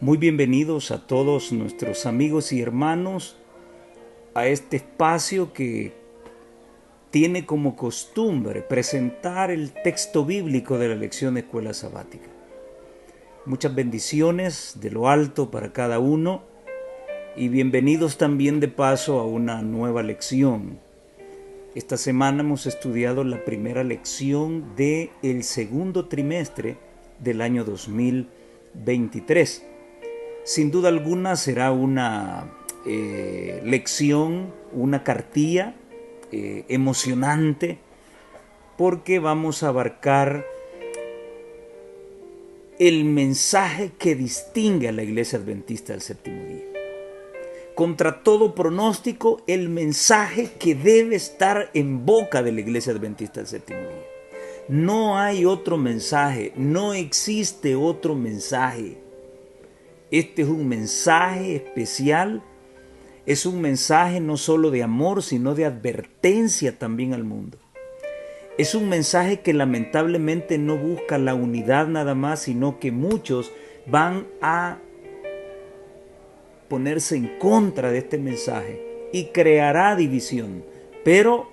Muy bienvenidos a todos nuestros amigos y hermanos a este espacio que tiene como costumbre presentar el texto bíblico de la lección de Escuela Sabática. Muchas bendiciones de lo alto para cada uno y bienvenidos también de paso a una nueva lección. Esta semana hemos estudiado la primera lección del segundo trimestre del año 2023. Sin duda alguna será una lección, una cartilla emocionante, porque vamos a abarcar el mensaje que distingue a la Iglesia Adventista del Séptimo Día. Contra todo pronóstico, el mensaje que debe estar en boca de la Iglesia Adventista del Séptimo Día. No hay otro mensaje, no existe otro mensaje. Este es un mensaje especial, es un mensaje no solo de amor, sino de advertencia también al mundo. Es un mensaje que lamentablemente no busca la unidad nada más, sino que muchos van a ponerse en contra de este mensaje y creará división. Pero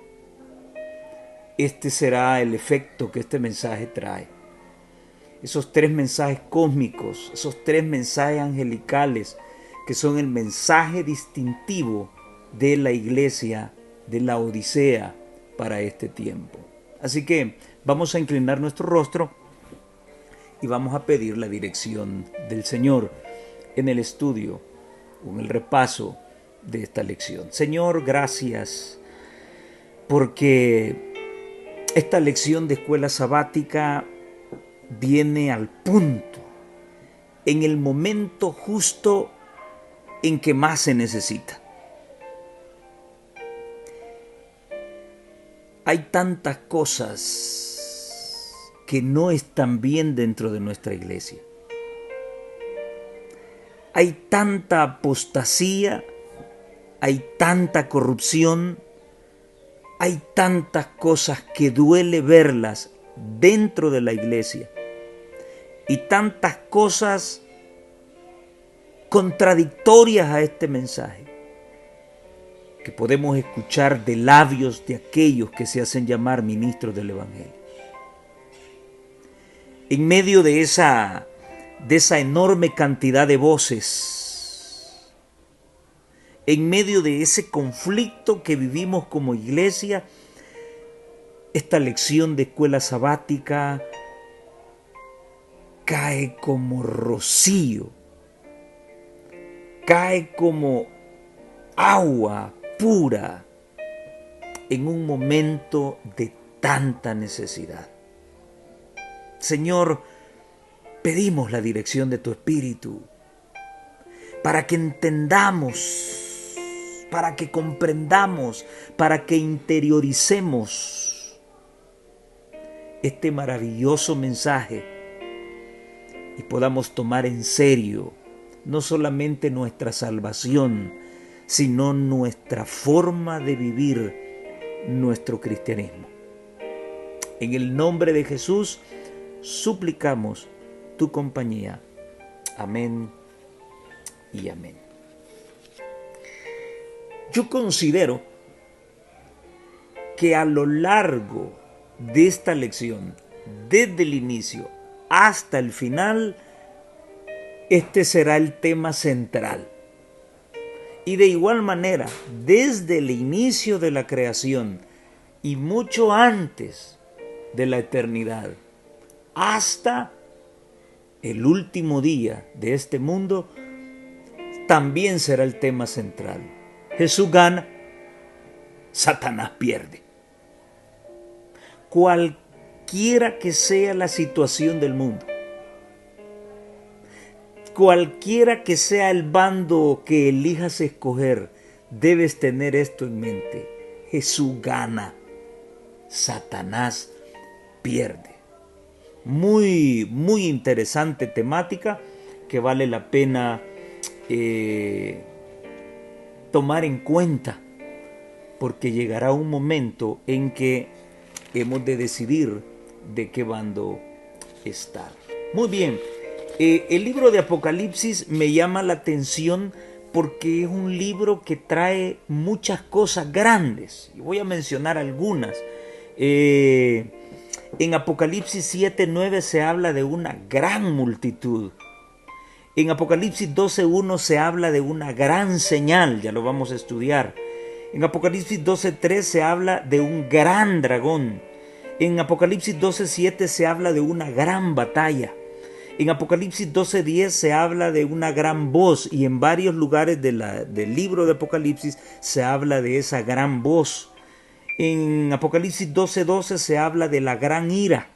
este será el efecto que este mensaje trae. Esos tres mensajes cósmicos, esos tres mensajes angelicales, que son el mensaje distintivo de la iglesia, de la Odisea para este tiempo. Así que vamos a inclinar nuestro rostro y vamos a pedir la dirección del Señor en el estudio, en el repaso de esta lección. Señor, gracias porque esta lección de escuela sabática viene al punto, en el momento justo en que más se necesita. Hay tantas cosas que no están bien dentro de nuestra iglesia. Hay tanta apostasía, hay tanta corrupción, hay tantas cosas que duele verlas dentro de la iglesia y tantas cosas contradictorias a este mensaje que podemos escuchar de labios de aquellos que se hacen llamar ministros del Evangelio. En medio de esa enorme cantidad de voces, en medio de ese conflicto que vivimos como iglesia, esta lección de escuela sabática cae como rocío, cae como agua pura en un momento de tanta necesidad. Señor, pedimos la dirección de tu Espíritu para que entendamos, para que comprendamos, para que interioricemos este maravilloso mensaje y podamos tomar en serio no solamente nuestra salvación, sino nuestra forma de vivir nuestro cristianismo. En el nombre de Jesús suplicamos tu compañía. Amén y amén. Yo considero que a lo largo de esta lección, desde el inicio hasta el final, este será el tema central. Y de igual manera, desde el inicio de la creación y mucho antes de la eternidad, hasta el último día de este mundo, también será el tema central. Jesús gana, Satanás pierde. Cualquiera que sea la situación del mundo, cualquiera que sea el bando que elijas escoger, debes tener esto en mente. Jesús gana, Satanás pierde. Muy, muy interesante temática que vale la pena tomar en cuenta, porque llegará un momento en que hemos de decidir de qué bando estar. Muy bien, El libro de Apocalipsis me llama la atención porque es un libro que trae muchas cosas grandes. Y voy a mencionar algunas. En Apocalipsis 7:9 se habla de una gran multitud. En Apocalipsis 12:1 se habla de una gran señal, ya lo vamos a estudiar. En Apocalipsis 12:3 se habla de un gran dragón. En Apocalipsis 12:7 se habla de una gran batalla. En Apocalipsis 12:10 se habla de una gran voz, y en varios lugares del libro de Apocalipsis se habla de esa gran voz. En Apocalipsis 12:12 se habla de la gran ira.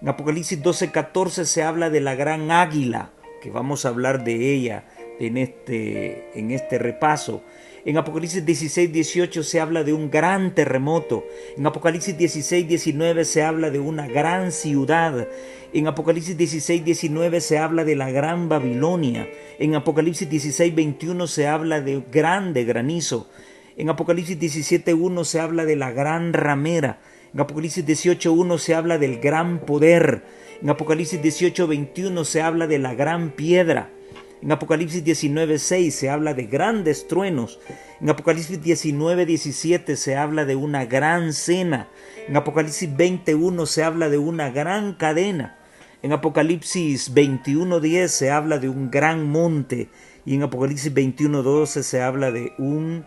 En Apocalipsis 12:14 se habla de la gran águila, que vamos a hablar de ella en este repaso. En Apocalipsis 16:18 se habla de un gran terremoto. En Apocalipsis 16:19 se habla de una gran ciudad. En Apocalipsis 16:19 se habla de la gran Babilonia. En Apocalipsis 16:21 se habla de grande granizo. En Apocalipsis 17:1 se habla de la gran ramera. En Apocalipsis 18:1 se habla del gran poder. En Apocalipsis 18:21 se habla de la gran piedra. En Apocalipsis 19:6 se habla de grandes truenos. En Apocalipsis 19:17 se habla de una gran cena. En Apocalipsis 20:1 se habla de una gran cadena. En Apocalipsis 21:10 se habla de un gran monte. Y en Apocalipsis 21:12 se habla de un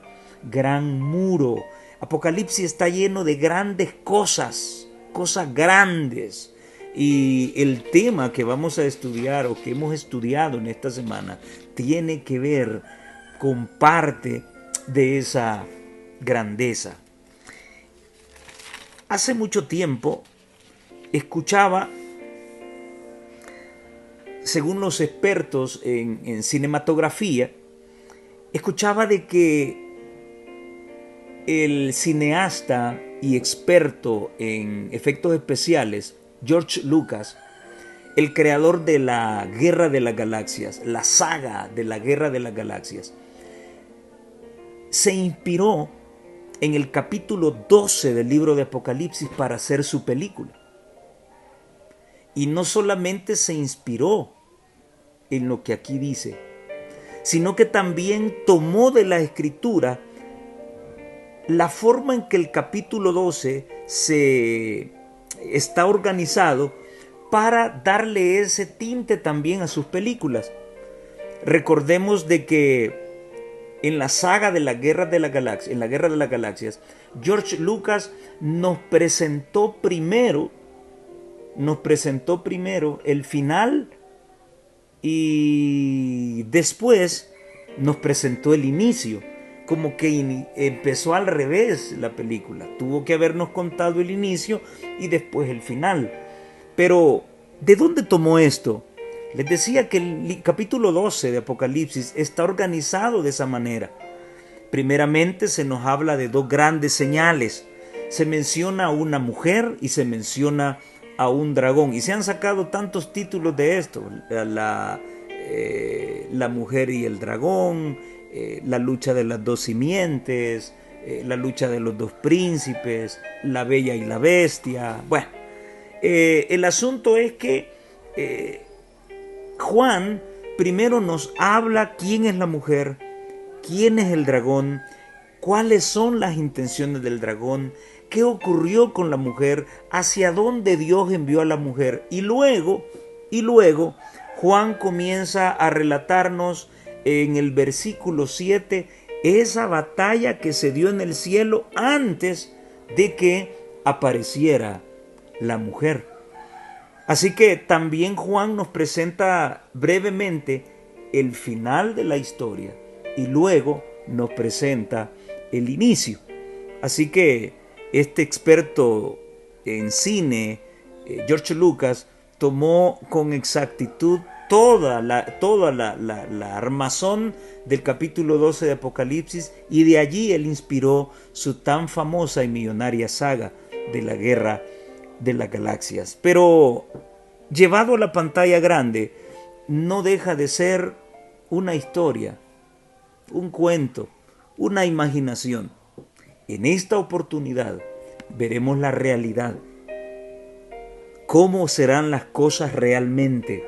gran muro. Apocalipsis está lleno de grandes cosas grandes. Y el tema que vamos a estudiar o que hemos estudiado en esta semana tiene que ver con parte de esa grandeza. Hace mucho tiempo escuchaba, según los expertos en cinematografía, escuchaba de que el cineasta y experto en efectos especiales, George Lucas, el creador de la Guerra de las Galaxias, la saga de la Guerra de las Galaxias, se inspiró en el capítulo 12 del libro de Apocalipsis para hacer su película. Y no solamente se inspiró en lo que aquí dice, sino que también tomó de la escritura la forma en que el capítulo 12 se está organizado para darle ese tinte también a sus películas. Recordemos de que en la saga de la Guerra de las Galaxias, en la Guerra de las Galaxias, George Lucas nos presentó primero el final y después nos presentó el inicio. Como que empezó al revés la película. Tuvo que habernos contado el inicio y después el final. Pero, ¿de dónde tomó esto? Les decía que el capítulo 12 de Apocalipsis está organizado de esa manera. Primeramente se nos habla de dos grandes señales. Se menciona a una mujer y se menciona a un dragón. Y se han sacado tantos títulos de esto. La mujer y el dragón, la lucha de las dos simientes, la lucha de los dos príncipes, la bella y la bestia. Bueno, el asunto es que Juan primero nos habla quién es la mujer, quién es el dragón, cuáles son las intenciones del dragón, qué ocurrió con la mujer, hacia dónde Dios envió a la mujer. Y luego Juan comienza a relatarnos en el versículo 7 esa batalla que se dio en el cielo antes de que apareciera la mujer. Así que también Juan nos presenta brevemente el final de la historia y luego nos presenta el inicio. Así que este experto en cine, George Lucas, tomó con exactitud toda la armazón del capítulo 12 de Apocalipsis, y de allí él inspiró su tan famosa y millonaria saga de la Guerra de las Galaxias. Pero llevado a la pantalla grande, no deja de ser una historia, un cuento, una imaginación. En esta oportunidad veremos la realidad, cómo serán las cosas realmente,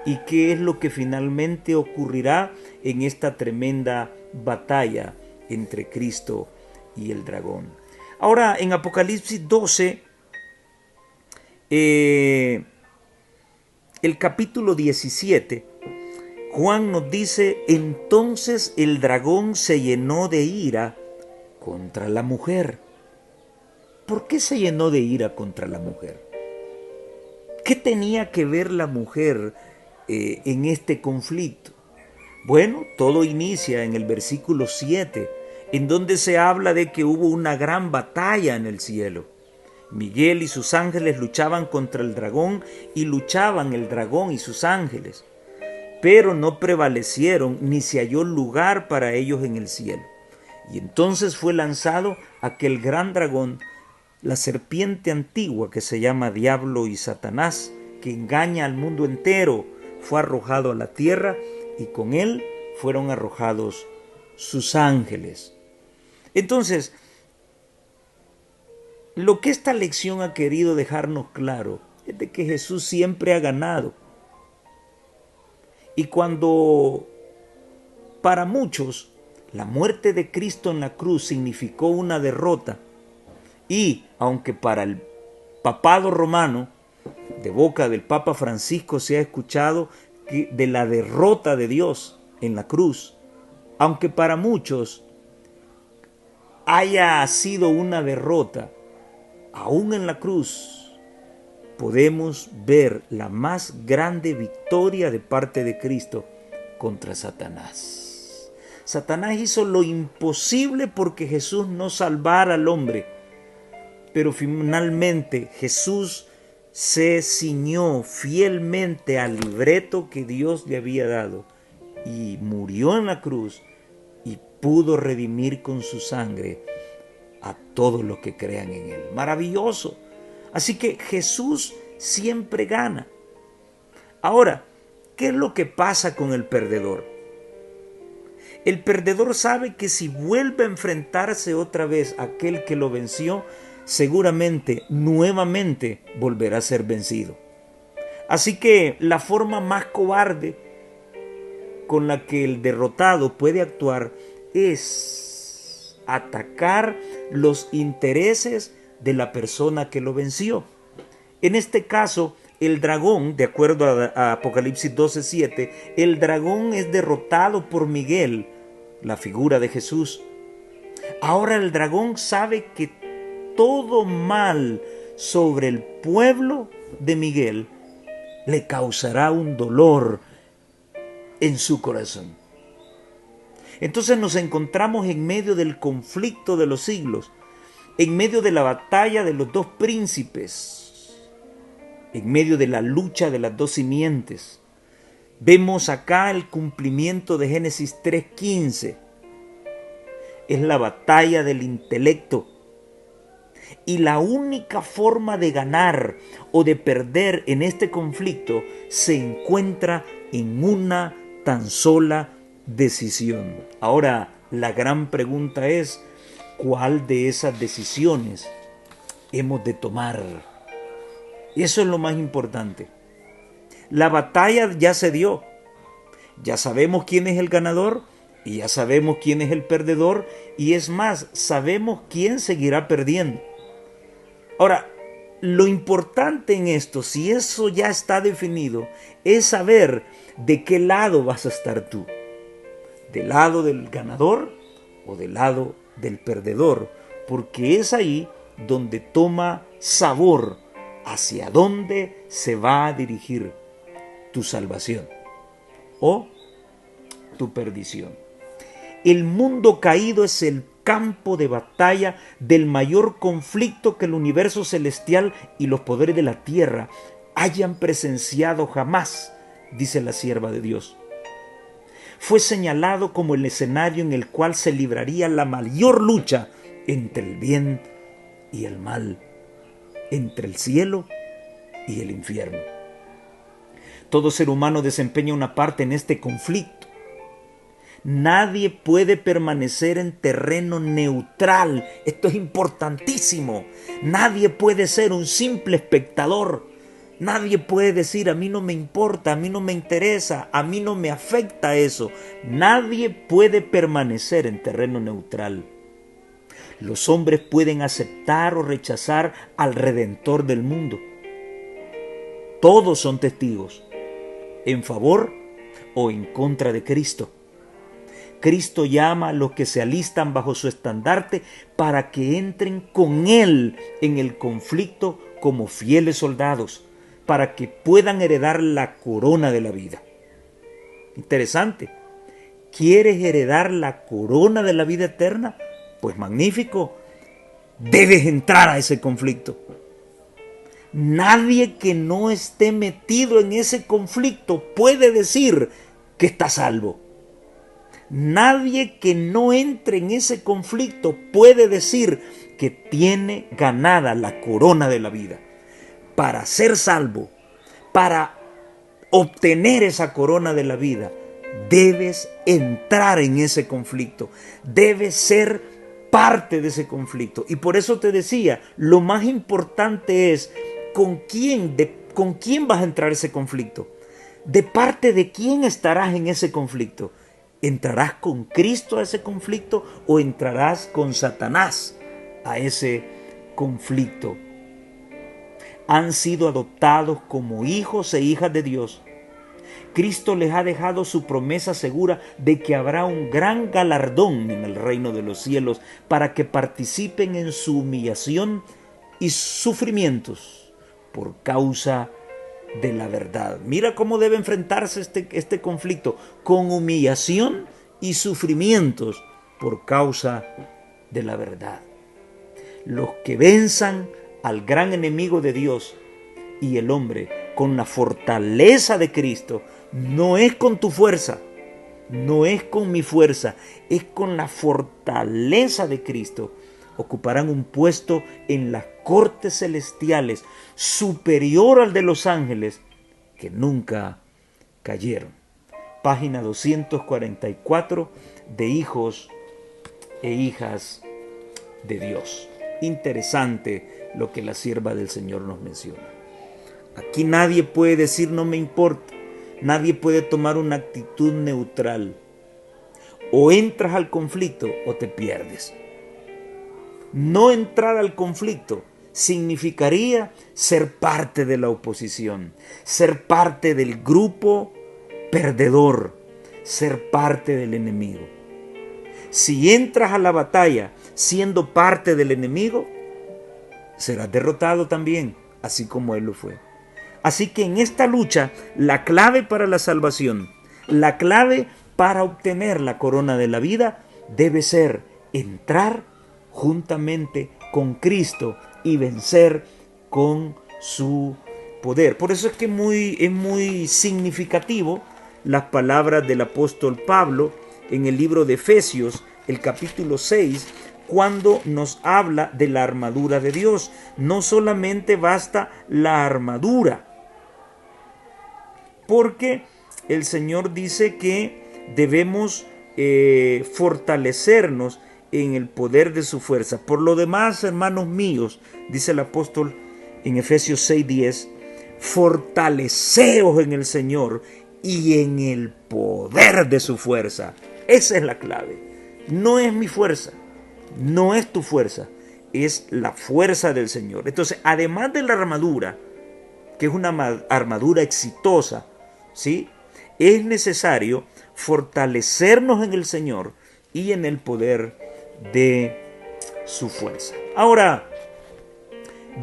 y qué es lo que finalmente ocurrirá en esta tremenda batalla entre Cristo y el dragón. Ahora, en Apocalipsis 12, el capítulo 17, Juan nos dice: entonces el dragón se llenó de ira contra la mujer. ¿Por qué se llenó de ira contra la mujer? ¿Qué tenía que ver la mujer en este conflicto? Bueno, todo inicia en el versículo 7, en donde se habla de que hubo una gran batalla en el cielo. Miguel y sus ángeles luchaban contra el dragón, y luchaban el dragón y sus ángeles, pero no prevalecieron, ni se halló lugar para ellos en el cielo. Y entonces fue lanzado aquel gran dragón, la serpiente antigua, que se llama Diablo y Satanás, que engaña al mundo entero. Fue arrojado a la tierra, y con él fueron arrojados sus ángeles. Entonces, lo que esta lección ha querido dejarnos claro es de que Jesús siempre ha ganado. Y cuando para muchos la muerte de Cristo en la cruz significó una derrota, y aunque para el papado romano, de boca del Papa Francisco, se ha escuchado de la derrota de Dios en la cruz, aunque para muchos haya sido una derrota, aún en la cruz podemos ver la más grande victoria de parte de Cristo contra Satanás. Satanás hizo lo imposible porque Jesús no salvara al hombre, pero finalmente Jesús se ciñó fielmente al libreto que Dios le había dado y murió en la cruz, y pudo redimir con su sangre a todos los que crean en él. Maravilloso. Así que Jesús siempre gana. Ahora, ¿qué es lo que pasa con el perdedor? El perdedor sabe que si vuelve a enfrentarse otra vez a aquel que lo venció, seguramente nuevamente volverá a ser vencido. Así que la forma más cobarde con la que el derrotado puede actuar es atacar los intereses de la persona que lo venció. En este caso, el dragón, de acuerdo a Apocalipsis 12:7, el dragón es derrotado por Miguel, la figura de Jesús. Ahora el dragón sabe que todo mal sobre el pueblo de Miguel le causará un dolor en su corazón. Entonces nos encontramos en medio del conflicto de los siglos, en medio de la batalla de los dos príncipes, en medio de la lucha de las dos simientes. Vemos acá el cumplimiento de Génesis 3:15. Es la batalla del intelecto. Y la única forma de ganar o de perder en este conflicto se encuentra en una tan sola decisión. Ahora, la gran pregunta es: ¿cuál de esas decisiones hemos de tomar? Y eso es lo más importante. La batalla ya se dio. Ya sabemos quién es el ganador y ya sabemos quién es el perdedor, y es más, sabemos quién seguirá perdiendo. Ahora, lo importante en esto, si eso ya está definido, es saber de qué lado vas a estar tú. ¿Del lado del ganador o del lado del perdedor? Porque es ahí donde toma sabor hacia dónde se va a dirigir tu salvación o tu perdición. El mundo caído es el campo de batalla del mayor conflicto que el universo celestial y los poderes de la tierra hayan presenciado jamás, dice la sierva de Dios. Fue señalado como el escenario en el cual se libraría la mayor lucha entre el bien y el mal, entre el cielo y el infierno. Todo ser humano desempeña una parte en este conflicto. Nadie puede permanecer en terreno neutral. Esto es importantísimo. Nadie puede ser un simple espectador. Nadie puede decir, a mí no me importa, a mí no me interesa, a mí no me afecta eso. Nadie puede permanecer en terreno neutral. Los hombres pueden aceptar o rechazar al Redentor del mundo. Todos son testigos, en favor o en contra de Cristo. Cristo llama a los que se alistan bajo su estandarte para que entren con Él en el conflicto como fieles soldados, para que puedan heredar la corona de la vida. Interesante. ¿Quieres heredar la corona de la vida eterna? Pues magnífico. Debes entrar a ese conflicto. Nadie que no esté metido en ese conflicto puede decir que está salvo. Nadie que no entre en ese conflicto puede decir que tiene ganada la corona de la vida. Para ser salvo, para obtener esa corona de la vida, debes entrar en ese conflicto. Debes ser parte de ese conflicto. Y por eso te decía, lo más importante es con quién vas a entrar ese conflicto. ¿De parte de quién estarás en ese conflicto? ¿Entrarás con Cristo a ese conflicto o entrarás con Satanás a ese conflicto? Han sido adoptados como hijos e hijas de Dios. Cristo les ha dejado su promesa segura de que habrá un gran galardón en el reino de los cielos para que participen en su humillación y sufrimientos por causa de la verdad. Mira cómo debe enfrentarse este conflicto, con humillación y sufrimientos por causa de la verdad. Los que venzan al gran enemigo de Dios y el hombre con la fortaleza de Cristo, no es con tu fuerza, no es con mi fuerza, es con la fortaleza de Cristo. Ocuparán un puesto en las cortes celestiales superior al de los ángeles que nunca cayeron. Página 244 de Hijos e Hijas de Dios. Interesante lo que la sierva del Señor nos menciona. Aquí nadie puede decir no me importa. Nadie puede tomar una actitud neutral. O entras al conflicto o te pierdes. No entrar al conflicto significaría ser parte de la oposición, ser parte del grupo perdedor, ser parte del enemigo. Si entras a la batalla siendo parte del enemigo, serás derrotado también, así como él lo fue. Así que en esta lucha, la clave para la salvación, la clave para obtener la corona de la vida, debe ser entrar juntamente con Cristo y vencer con su poder. Por eso es que es muy significativo las palabras del apóstol Pablo en el libro de Efesios, el capítulo 6, cuando nos habla de la armadura de Dios. No solamente basta la armadura, porque el Señor dice que debemos fortalecernos en el poder de su fuerza. Por lo demás, hermanos míos, dice el apóstol en Efesios 6:10, fortaleceos en el Señor y en el poder de su fuerza. Esa es la clave. No es mi fuerza, no es tu fuerza, es la fuerza del Señor. Entonces, además de la armadura, que es una armadura exitosa, ¿sí?, es necesario fortalecernos en el Señor y en el poder de su fuerza. Ahora,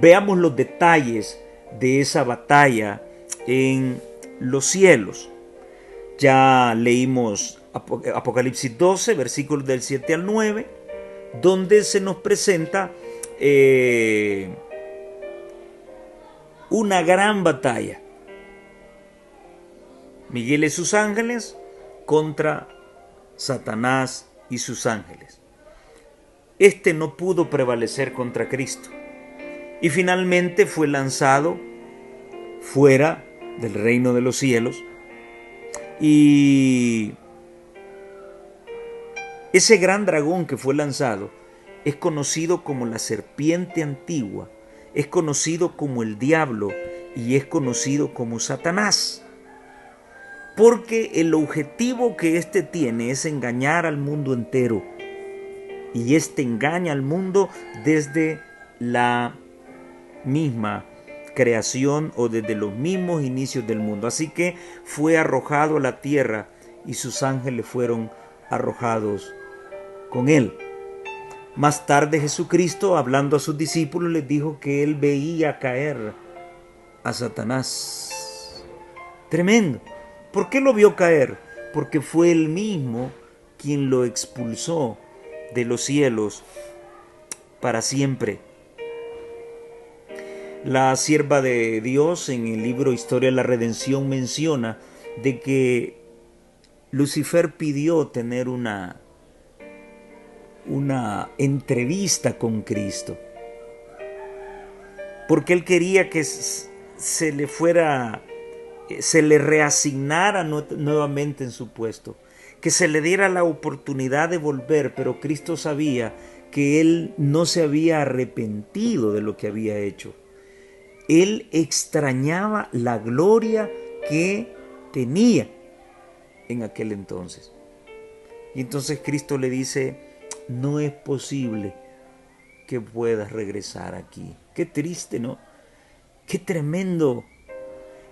veamos los detalles de esa batalla en los cielos. Ya leímos Apocalipsis 12, versículos del 7 al 9, donde se nos presenta una gran batalla. Miguel y sus ángeles contra Satanás y sus ángeles. Este no pudo prevalecer contra Cristo y finalmente fue lanzado fuera del reino de los cielos. Y ese gran dragón que fue lanzado es conocido como la serpiente antigua, es conocido como el diablo y es conocido como Satanás, porque el objetivo que éste tiene es engañar al mundo entero, y éste engaña al mundo desde la misma creación o desde los mismos inicios del mundo. Así que fue arrojado a la tierra y sus ángeles fueron arrojados con él. Más tarde Jesucristo, hablando a sus discípulos, les dijo que él veía caer a Satanás. Tremendo. ¿Por qué lo vio caer? Porque fue él mismo quien lo expulsó de los cielos para siempre. La sierva de Dios en el libro Historia de la Redención menciona de que Lucifer pidió tener una entrevista con Cristo, porque él quería que se le reasignara nuevamente en su puesto, que se le diera la oportunidad de volver, pero Cristo sabía que él no se había arrepentido de lo que había hecho. Él extrañaba la gloria que tenía en aquel entonces. Y entonces Cristo le dice, no es posible que puedas regresar aquí. Qué triste, ¿no? Qué tremendo.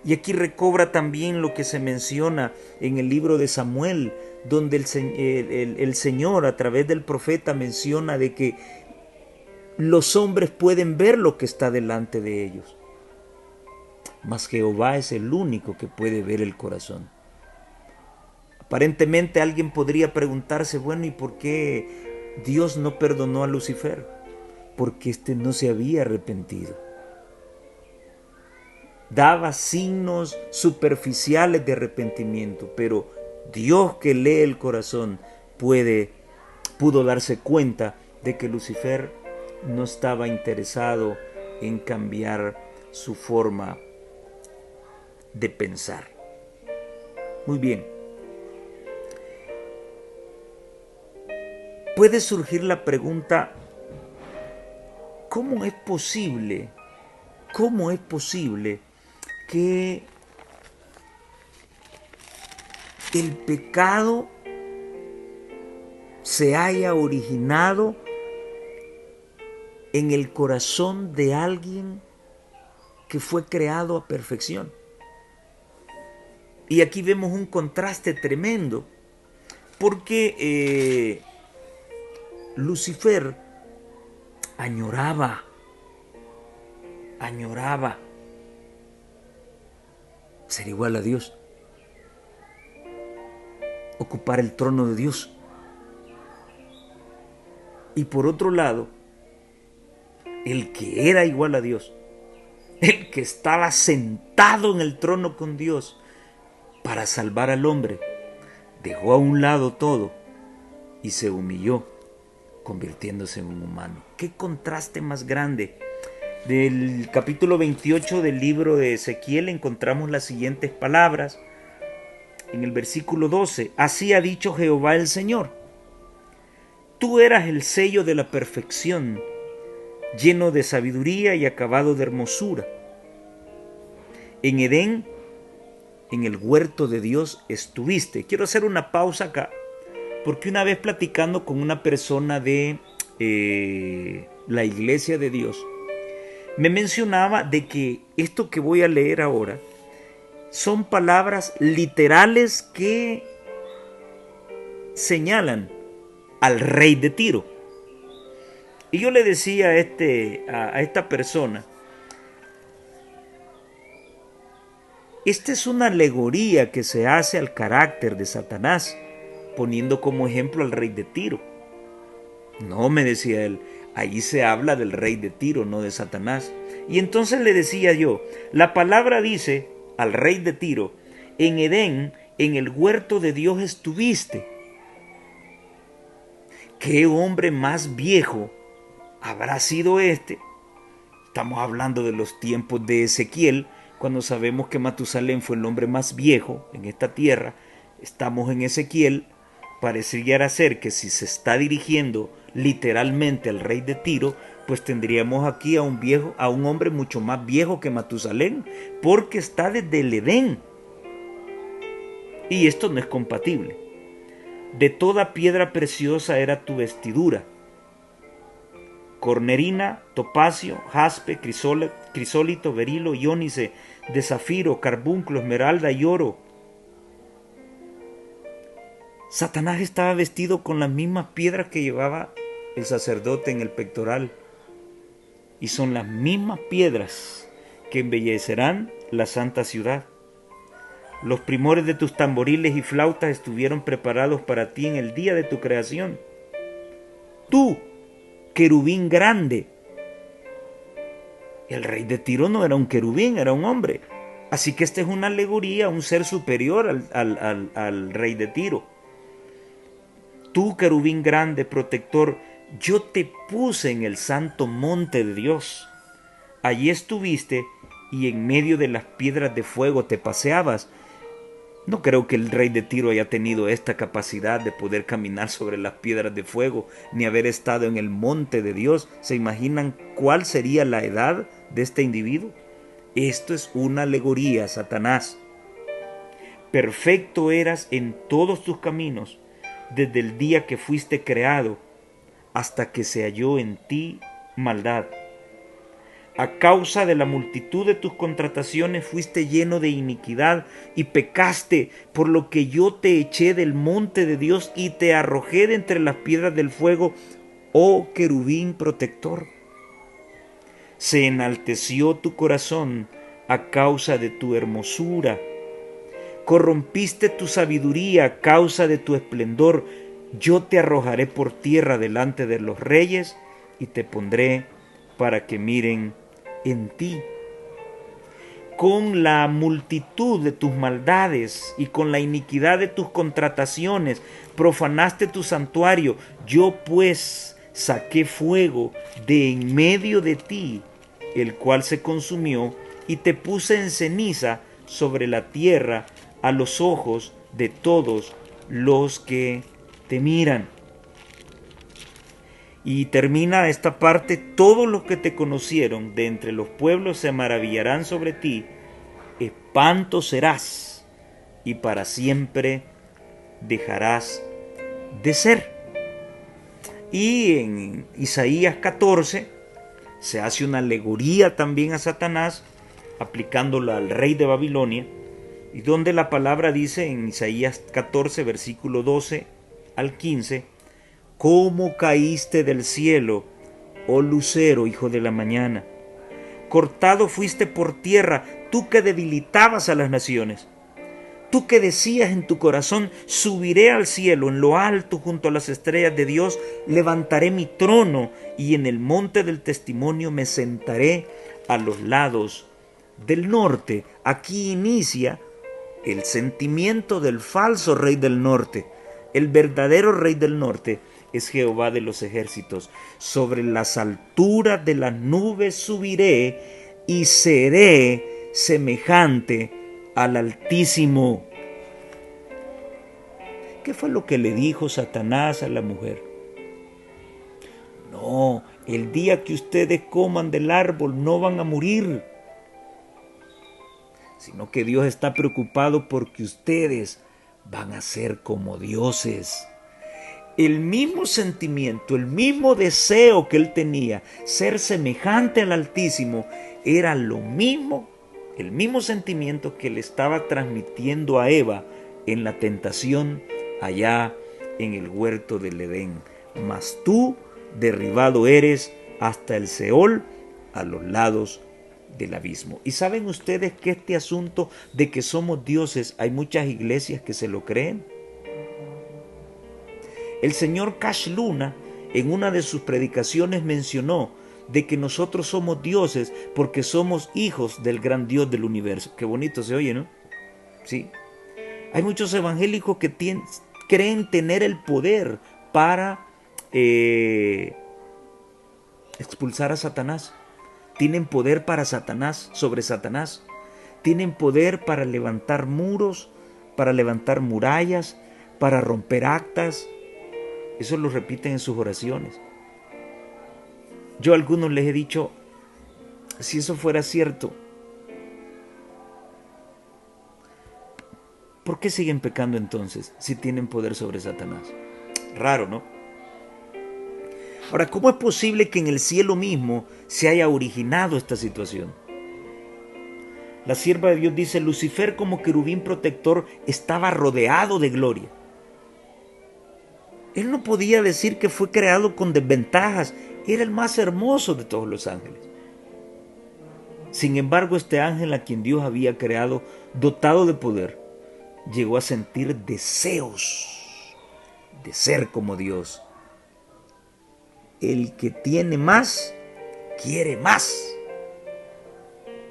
Y aquí recobra también lo que se menciona en el libro de Samuel, donde el Señor a través del profeta menciona de que los hombres pueden ver lo que está delante de ellos, mas Jehová es el único que puede ver el corazón. Aparentemente alguien podría preguntarse, bueno, ¿y por qué Dios no perdonó a Lucifer? Porque éste no se había arrepentido. Daba signos superficiales de arrepentimiento, pero Dios, que lee el corazón, pudo darse cuenta de que Lucifer no estaba interesado en cambiar su forma de pensar. Muy bien. Puede surgir la pregunta, ¿cómo es posible que el pecado se haya originado en el corazón de alguien que fue creado a perfección? Y aquí vemos un contraste tremendo, porque Lucifer añoraba ser igual a Dios, ocupar el trono de Dios. Y por otro lado, el que era igual a Dios, el que estaba sentado en el trono con Dios para salvar al hombre, dejó a un lado todo y se humilló, convirtiéndose en un humano. ¡Qué contraste más grande! Del capítulo 28 del libro de Ezequiel encontramos las siguientes palabras. En el versículo 12, así ha dicho Jehová el Señor: tú eras el sello de la perfección, lleno de sabiduría y acabado de hermosura. En Edén, en el huerto de Dios estuviste. Quiero hacer una pausa acá, porque una vez platicando con una persona de la Iglesia de Dios, me mencionaba de que esto que voy a leer ahora son palabras literales que señalan al rey de Tiro. Y yo le decía a esta persona, esta es una alegoría que se hace al carácter de Satanás, poniendo como ejemplo al rey de Tiro. No, me decía él, ahí se habla del rey de Tiro, no de Satanás. Y entonces le decía yo, la palabra dice al rey de Tiro, en Edén, en el huerto de Dios estuviste. ¿Qué hombre más viejo habrá sido este? Estamos hablando de los tiempos de Ezequiel, cuando sabemos que Matusalén fue el hombre más viejo en esta tierra. Estamos en Ezequiel. Parecería ser que si se está dirigiendo literalmente al rey de Tiro, pues tendríamos aquí a un hombre mucho más viejo que Matusalén, porque está desde el Edén. Y esto no es compatible. De toda piedra preciosa era tu vestidura: cornerina, topacio, jaspe, crisólito, berilo, iónice, de zafiro, carbunclo, esmeralda y oro. Satanás estaba vestido con las mismas piedras que llevaba el sacerdote en el pectoral. Y son las mismas piedras que embellecerán la santa ciudad. Los primores de tus tamboriles y flautas estuvieron preparados para ti en el día de tu creación. Tú, querubín grande. El rey de Tiro no era un querubín, era un hombre. Así que esta es una alegoría, un ser superior al rey de Tiro. Tú, querubín grande, protector, yo te puse en el santo monte de Dios. Allí estuviste y en medio de las piedras de fuego te paseabas. No creo que el rey de Tiro haya tenido esta capacidad de poder caminar sobre las piedras de fuego, ni haber estado en el monte de Dios. ¿Se imaginan cuál sería la edad de este individuo? Esto es una alegoría, Satanás. Perfecto eras en todos tus caminos, desde el día que fuiste creado, hasta que se halló en ti maldad. A causa de la multitud de tus contrataciones fuiste lleno de iniquidad y pecaste, por lo que yo te eché del monte de Dios y te arrojé de entre las piedras del fuego, oh querubín protector. Se enalteció tu corazón a causa de tu hermosura. Corrompiste tu sabiduría a causa de tu esplendor. Yo te arrojaré por tierra delante de los reyes y te pondré para que miren en ti. Con la multitud de tus maldades y con la iniquidad de tus contrataciones profanaste tu santuario. Yo pues saqué fuego de en medio de ti, el cual se consumió, y te puse en ceniza sobre la tierra a los ojos de todos los que te miran. Y termina esta parte: todos los que te conocieron de entre los pueblos se maravillarán sobre ti, espanto serás y para siempre dejarás de ser. Y en Isaías 14 se hace una alegoría también a Satanás, aplicándola al rey de Babilonia, y donde la palabra dice en Isaías 14, versículo 12 al 15: ¿Cómo caíste del cielo, oh lucero, hijo de la mañana? Cortado fuiste por tierra, tú que debilitabas a las naciones. Tú que decías en tu corazón: subiré al cielo, en lo alto junto a las estrellas de Dios, levantaré mi trono, y en el monte del testimonio me sentaré a los lados del norte. Aquí inicia el sentimiento del falso rey del norte. El verdadero rey del norte es Jehová de los ejércitos. Sobre las alturas de las nubes subiré y seré semejante al Altísimo. ¿Qué fue lo que le dijo Satanás a la mujer? No, el día que ustedes coman del árbol no van a morir, sino que Dios está preocupado porque ustedes van a ser como dioses. El mismo sentimiento, el mismo deseo que él tenía, ser semejante al Altísimo, era lo mismo, el mismo sentimiento que le estaba transmitiendo a Eva en la tentación allá en el huerto del Edén. Mas tú derribado eres hasta el Seol, a los lados del abismo. Y saben ustedes que este asunto de que somos dioses, hay muchas iglesias que se lo creen. El señor Cash Luna en una de sus predicaciones mencionó de que nosotros somos dioses porque somos hijos del gran Dios del universo. Qué bonito se oye, ¿no? Sí. Hay muchos evangélicos que creen tener el poder para expulsar a Satanás. Tienen poder para Satanás, sobre Satanás. Tienen poder para levantar muros, para levantar murallas, para romper actas. Eso lo repiten en sus oraciones. Yo a algunos les he dicho, si eso fuera cierto, ¿por qué siguen pecando entonces si tienen poder sobre Satanás? Raro, ¿no? Ahora, ¿cómo es posible que en el cielo mismo se haya originado esta situación? La sierva de Dios dice, Lucifer como querubín protector estaba rodeado de gloria. Él no podía decir que fue creado con desventajas, era el más hermoso de todos los ángeles. Sin embargo, este ángel a quien Dios había creado, dotado de poder, llegó a sentir deseos de ser como Dios. El que tiene más, quiere más.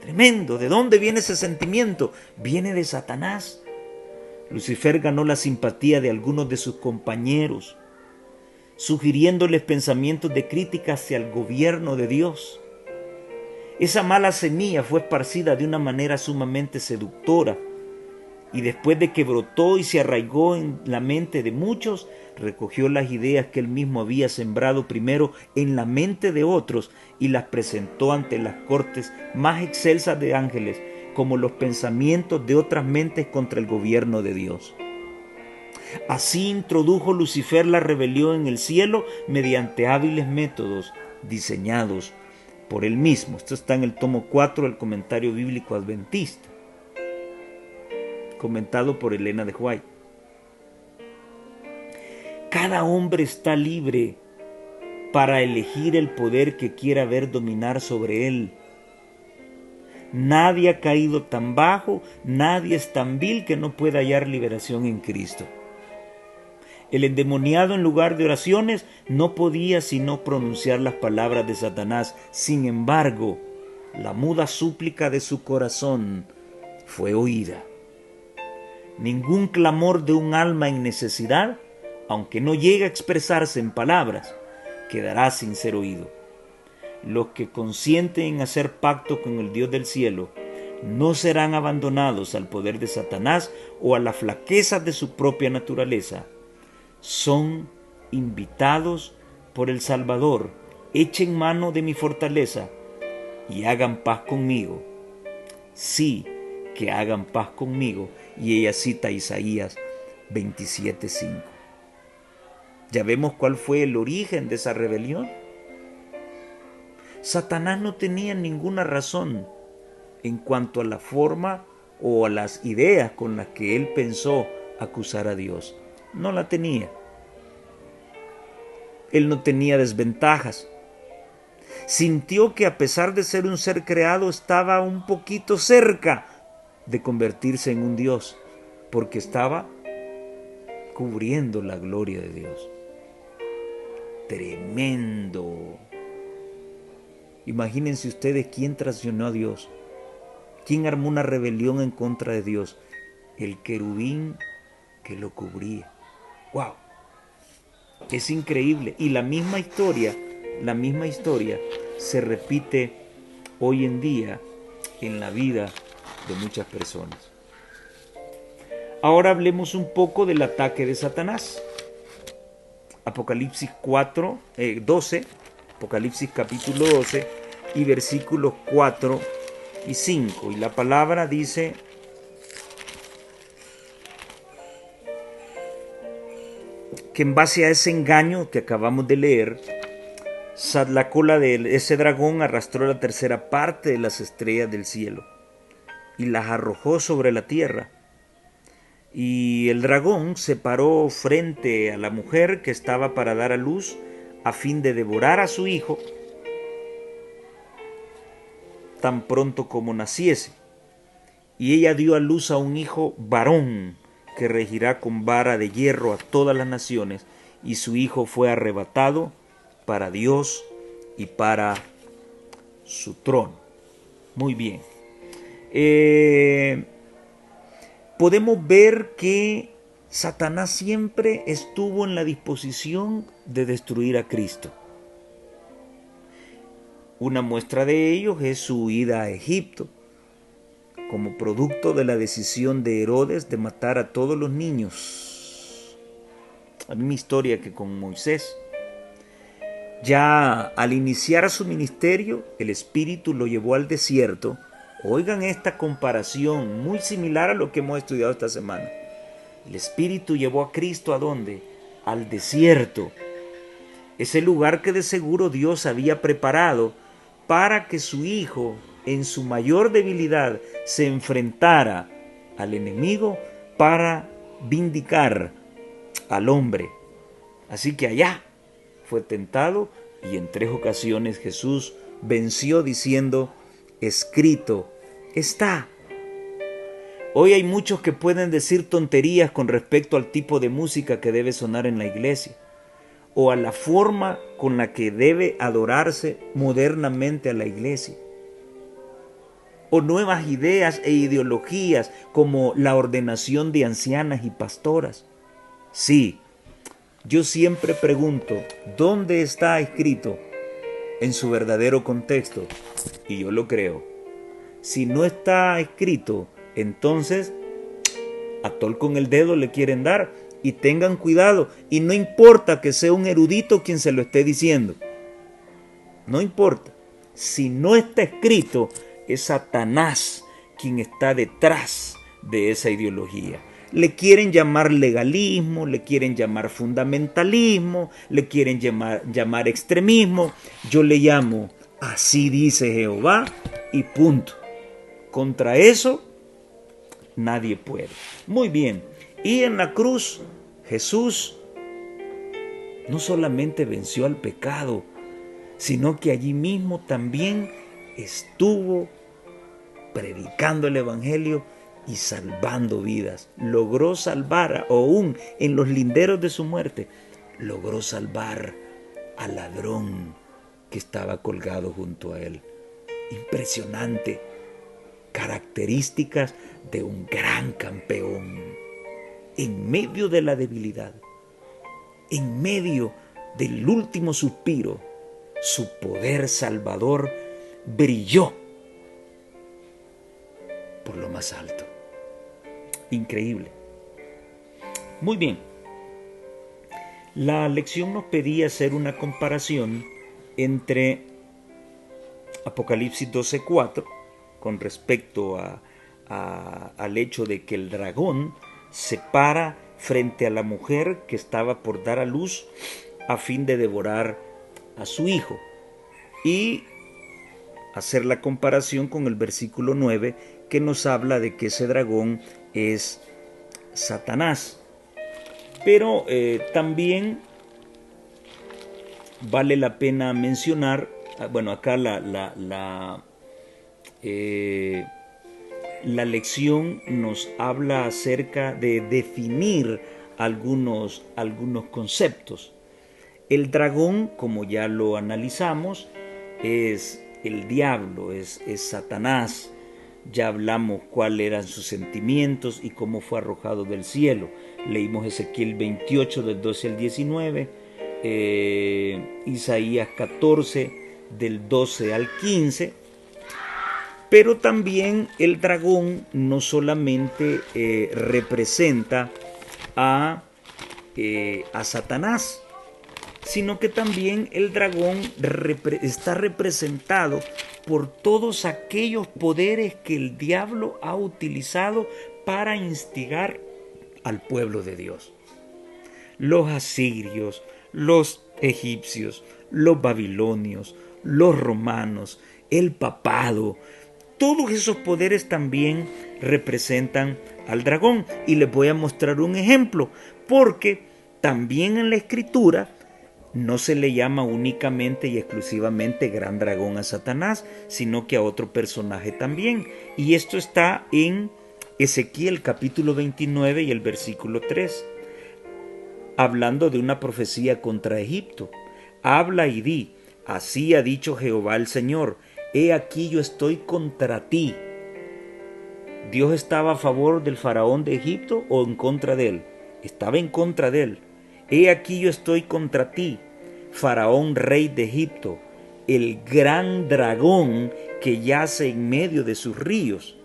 Tremendo. ¿De dónde viene ese sentimiento? Viene de Satanás. Lucifer ganó la simpatía de algunos de sus compañeros, sugiriéndoles pensamientos de crítica hacia el gobierno de Dios. Esa mala semilla fue esparcida de una manera sumamente seductora, y después de que brotó y se arraigó en la mente de muchos, recogió las ideas que él mismo había sembrado primero en la mente de otros y las presentó ante las cortes más excelsas de ángeles como los pensamientos de otras mentes contra el gobierno de Dios. Así introdujo Lucifer la rebelión en el cielo mediante hábiles métodos diseñados por él mismo. Esto está en el tomo 4 del Comentario Bíblico Adventista, comentado por Elena de White. Cada hombre está libre para elegir el poder que quiera ver dominar sobre él. Nadie ha caído tan bajo, nadie es tan vil que no pueda hallar liberación en Cristo. El endemoniado, en lugar de oraciones, no podía sino pronunciar las palabras de Satanás. Sin embargo, la muda súplica de su corazón fue oída. Ningún clamor de un alma en necesidad, aunque no llegue a expresarse en palabras, quedará sin ser oído. Los que consienten en hacer pacto con el Dios del cielo no serán abandonados al poder de Satanás o a la flaqueza de su propia naturaleza. Son invitados por el Salvador. Echen mano de mi fortaleza y hagan paz conmigo. Sí, que hagan paz conmigo. Y ella cita Isaías 27:5. Ya vemos cuál fue el origen de esa rebelión. Satanás no tenía ninguna razón en cuanto a la forma o a las ideas con las que él pensó acusar a Dios. No la tenía. Él no tenía desventajas. Sintió que a pesar de ser un ser creado, estaba un poquito cerca de convertirse en un Dios, porque estaba cubriendo la gloria de Dios. Tremendo. Imagínense ustedes quién traicionó a Dios, quién armó una rebelión en contra de Dios. El querubín que lo cubría. ¡Wow! Es increíble. Y la misma historia se repite hoy en día en la vida de muchas personas. Ahora hablemos un poco del ataque de Satanás. Apocalipsis 12, Apocalipsis capítulo 12 y versículos 4 y 5. Y la palabra dice: que en base a ese engaño que acabamos de leer, la cola de ese dragón arrastró la tercera parte de las estrellas del cielo y las arrojó sobre la tierra. Y el dragón se paró frente a la mujer que estaba para dar a luz a fin de devorar a su hijo tan pronto como naciese. Y ella dio a luz a un hijo varón que regirá con vara de hierro a todas las naciones, y su hijo fue arrebatado para Dios y para su trono. Muy bien. Podemos ver que Satanás siempre estuvo en la disposición de destruir a Cristo. Una muestra de ello es su huida a Egipto, como producto de la decisión de Herodes de matar a todos los niños. La misma historia que con Moisés. Ya al iniciar su ministerio, el Espíritu lo llevó al desierto. Oigan esta comparación muy similar a lo que hemos estudiado esta semana. El Espíritu llevó a Cristo ¿a dónde? Al desierto. Ese lugar que de seguro Dios había preparado para que su Hijo, en su mayor debilidad, se enfrentara al enemigo para vindicar al hombre. Así que allá fue tentado y en 3 ocasiones Jesús venció diciendo, escrito está. Hoy hay muchos que pueden decir tonterías con respecto al tipo de música que debe sonar en la iglesia o a la forma con la que debe adorarse modernamente a la iglesia, o nuevas ideas e ideologías como la ordenación de ancianas y pastoras. Sí, yo siempre pregunto, ¿dónde está escrito en su verdadero contexto? Y yo lo creo. Si no está escrito, entonces a tol con el dedo le quieren dar, y tengan cuidado, y no importa que sea un erudito quien se lo esté diciendo, no importa. Si no está escrito, es Satanás quien está detrás de esa ideología. Le quieren llamar legalismo, le quieren llamar fundamentalismo, le quieren llamar extremismo. Yo le llamo así dice Jehová y punto. Contra eso nadie puede. Muy bien. Y en la cruz Jesús no solamente venció al pecado, sino que allí mismo también estuvo predicando el Evangelio y salvando vidas. Logró salvar, aún en los linderos de su muerte, logró salvar al ladrón que estaba colgado junto a él. Impresionante. Características de un gran campeón. En medio de la debilidad, en medio del último suspiro, su poder salvador brilló por lo más alto. Increíble. Muy bien. La lección nos pedía hacer una comparación entre Apocalipsis 12:4 con respecto al hecho de que el dragón se para frente a la mujer que estaba por dar a luz a fin de devorar a su hijo, y hacer la comparación con el versículo 9 que nos habla de que ese dragón es Satanás. Pero también vale la pena mencionar, bueno, acá la lección nos habla acerca de definir algunos conceptos. El dragón, como ya lo analizamos, es el diablo, es Satanás. Ya hablamos cuáles eran sus sentimientos y cómo fue arrojado del cielo. Leímos Ezequiel 28 del 12 al 19, Isaías 14 del 12 al 15. Pero también el dragón no solamente representa a Satanás, sino que también el dragón está representado por todos aquellos poderes que el diablo ha utilizado para instigar al pueblo de Dios. Los asirios, los egipcios, los babilonios, los romanos, el papado, todos esos poderes también representan al dragón. Y les voy a mostrar un ejemplo, porque también en la escritura no se le llama únicamente y exclusivamente gran dragón a Satanás, sino que a otro personaje también. Y esto está en Ezequiel capítulo 29 y el versículo 3, hablando de una profecía contra Egipto. Habla y di, así ha dicho Jehová el Señor, he aquí yo estoy contra ti. ¿Dios estaba a favor del faraón de Egipto o en contra de él? Estaba en contra de él. He aquí yo estoy contra ti, faraón rey de Egipto, el gran dragón que yace en medio de sus ríos,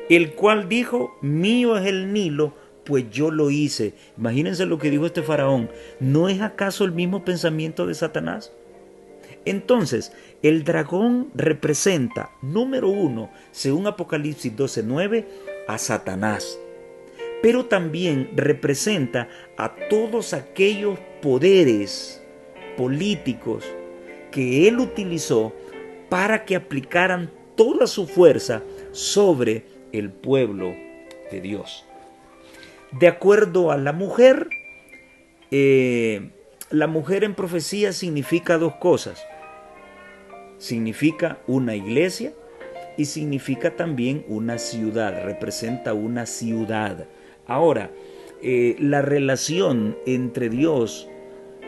el cual dijo, mío es el Nilo, pues yo lo hice. Imagínense lo que dijo este faraón. ¿No es acaso el mismo pensamiento de Satanás? Entonces, el dragón representa, número uno, según Apocalipsis 12:9, a Satanás. Pero también representa a todos aquellos poderes políticos que él utilizó para que aplicaran toda su fuerza sobre el pueblo de Dios. De acuerdo a la mujer en profecía significa dos cosas. Significa una iglesia y significa también una ciudad, representa una ciudad. Ahora, la relación entre Dios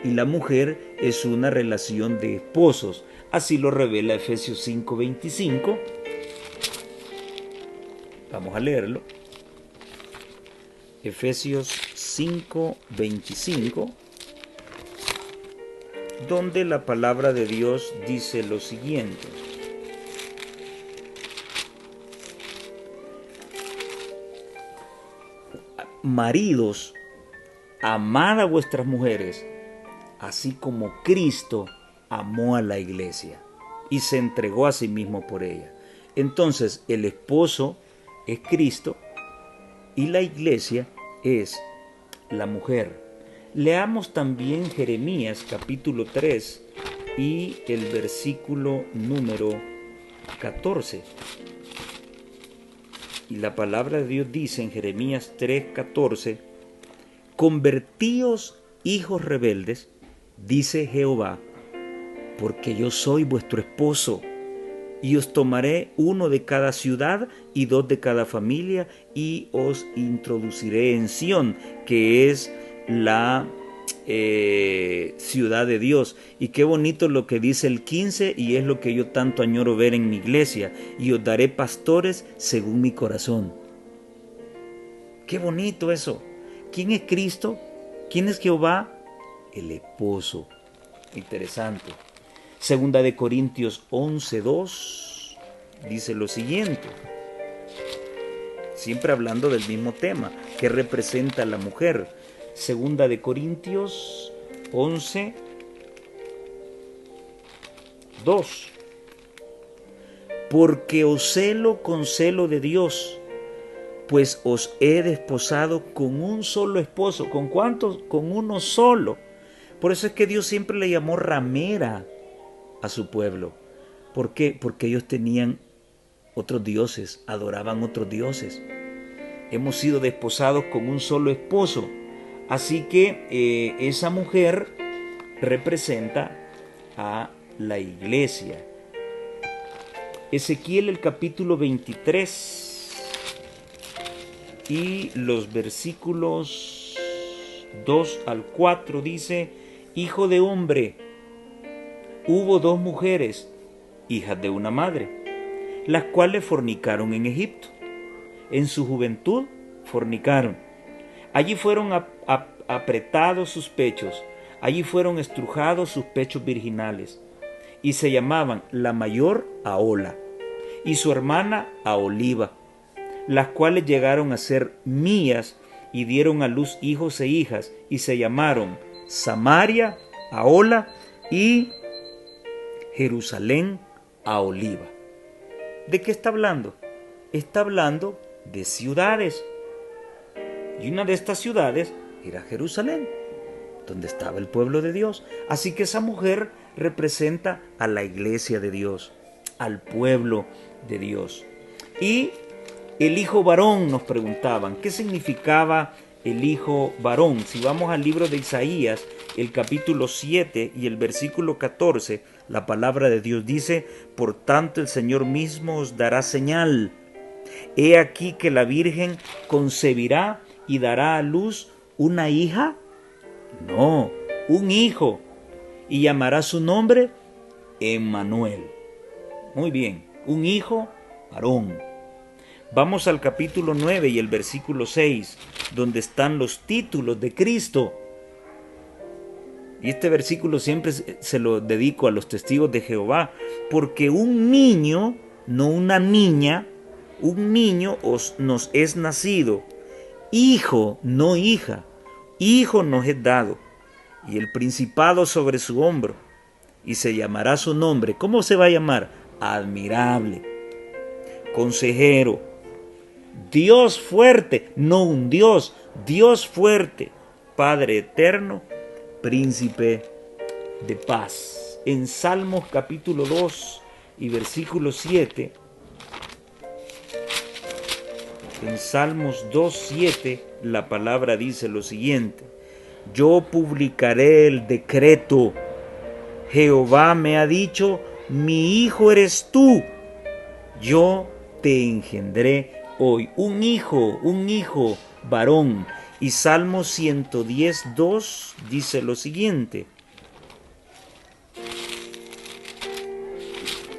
y la mujer es una relación de esposos. Así lo revela Efesios 5:25. Vamos a leerlo. Efesios 5:25, donde la palabra de Dios dice lo siguiente. Maridos, amad a vuestras mujeres, así como Cristo amó a la iglesia y se entregó a sí mismo por ella. Entonces, el esposo es Cristo y la iglesia es la mujer. Leamos también Jeremías capítulo 3 y el versículo número 14. Y la palabra de Dios dice en Jeremías 3:14, convertíos, hijos rebeldes, dice Jehová, porque yo soy vuestro esposo, y os tomaré uno de cada ciudad y dos de cada familia, y os introduciré en Sión, que es la ciudad de Dios. Y qué bonito lo que dice el 15, y es lo que yo tanto añoro ver en mi iglesia, y os daré pastores según mi corazón. Qué bonito eso. ¿Quién es Cristo? ¿Quién es Jehová? El esposo. Interesante. Segunda de Corintios 11:2 dice lo siguiente, siempre hablando del mismo tema, que representa a la mujer. Segunda de Corintios 11:2, porque os celo con celo de Dios, pues os he desposado con un solo esposo. ¿Con cuántos? Con uno solo. Por eso es que Dios siempre le llamó ramera a su pueblo. ¿Por qué? Porque ellos tenían otros dioses, adoraban otros dioses. Hemos sido desposados con un solo esposo. Así que esa mujer representa a la iglesia. Ezequiel el capítulo 23 y los versículos 2 al 4 dice, hijo de hombre, hubo dos mujeres, hijas de una madre, las cuales fornicaron en Egipto. En su juventud fornicaron. Allí fueron apretados sus pechos, allí fueron estrujados sus pechos virginales, y se llamaban la mayor Ahola, y su hermana Aholiba, las cuales llegaron a ser mías, y dieron a luz hijos e hijas, y se llamaron Samaria, Ahola, y Jerusalén, Aholiba. ¿De qué está hablando? Está hablando de ciudades. Y una de estas ciudades era Jerusalén, donde estaba el pueblo de Dios. Así que esa mujer representa a la iglesia de Dios, al pueblo de Dios. Y el hijo varón, nos preguntaban, ¿qué significaba el hijo varón? Si vamos al libro de Isaías, el capítulo 7 y el versículo 14, la palabra de Dios dice, por tanto el Señor mismo os dará señal. He aquí que la Virgen concebirá y dará a luz una hija, no, un hijo, y llamará su nombre Emmanuel. Muy bien, un hijo varón. Vamos al capítulo 9 y el versículo 6, donde están los títulos de Cristo. Y este versículo siempre se lo dedico a los testigos de Jehová, porque un niño, no una niña, un niño nos es nacido, hijo, no hija, hijo nos es dado, y el principado sobre su hombro, y se llamará su nombre. ¿Cómo se va a llamar? Admirable, consejero, Dios fuerte, no un Dios, Dios fuerte, Padre eterno, príncipe de paz. En Salmos capítulo 2 y versículo 7, en Salmos 2:7, la palabra dice lo siguiente: yo publicaré el decreto. Jehová me ha dicho, mi hijo eres tú. Yo te engendré hoy. Un hijo varón. Y Salmo 110:2 dice lo siguiente: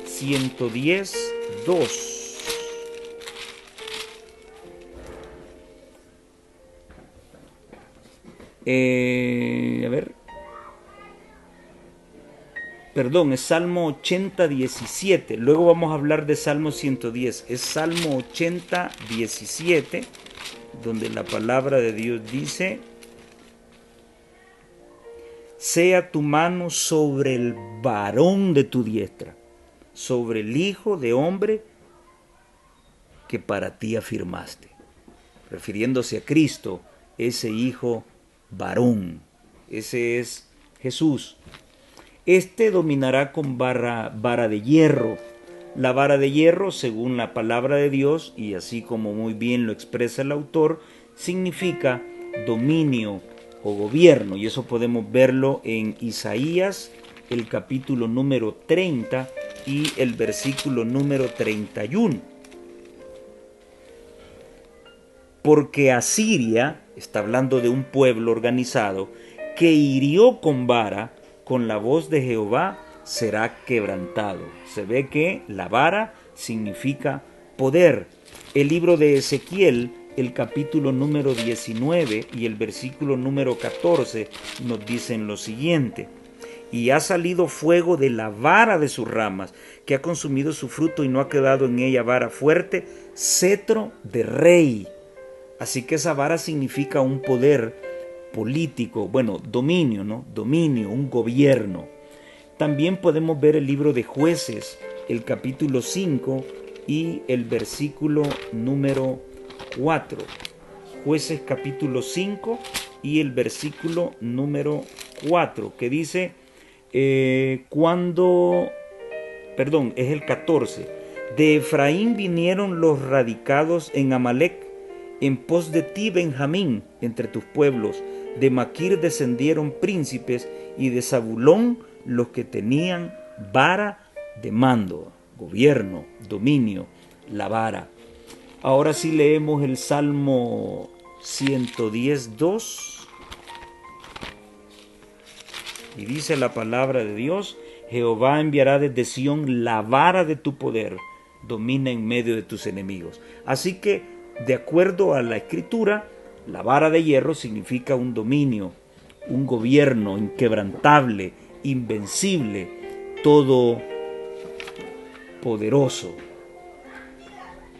110:2. Perdón, es Salmo 80:17. Luego vamos a hablar de Salmo 110. Es Salmo 80:17, donde la palabra de Dios dice: sea tu mano sobre el varón de tu diestra, sobre el hijo de hombre que para ti afirmaste. Refiriéndose a Cristo, ese hijo varón. Ese es Jesús. Este dominará con vara de hierro. La vara de hierro, según la palabra de Dios, y así como muy bien lo expresa el autor, significa dominio o gobierno. Y eso podemos verlo en Isaías, el capítulo número 30 y el versículo número 31. Porque Asiria, está hablando de un pueblo organizado, que hirió con vara, con la voz de Jehová será quebrantado. Se ve que la vara significa poder. El libro de Ezequiel, el capítulo número 19 y el versículo número 14 nos dicen lo siguiente: y ha salido fuego de la vara de sus ramas, que ha consumido su fruto y no ha quedado en ella vara fuerte, cetro de rey. Así que esa vara significa un poder político, bueno, dominio, ¿no? Dominio, un gobierno. También podemos ver el libro de Jueces, el capítulo 5 y el versículo número 4. Jueces capítulo 5 y el versículo número 4, que dice, es el 14. De Efraín vinieron los radicados en Amalec, en pos de ti, Benjamín, entre tus pueblos. De Maquir descendieron príncipes, y de Zabulón los que tenían vara de mando, gobierno, dominio, la vara. Ahora sí leemos el Salmo 110:2. Y dice la palabra de Dios: Jehová enviará desde Sión la vara de tu poder, domina en medio de tus enemigos. Así que, de acuerdo a la Escritura, la vara de hierro significa un dominio, un gobierno inquebrantable, invencible, todopoderoso.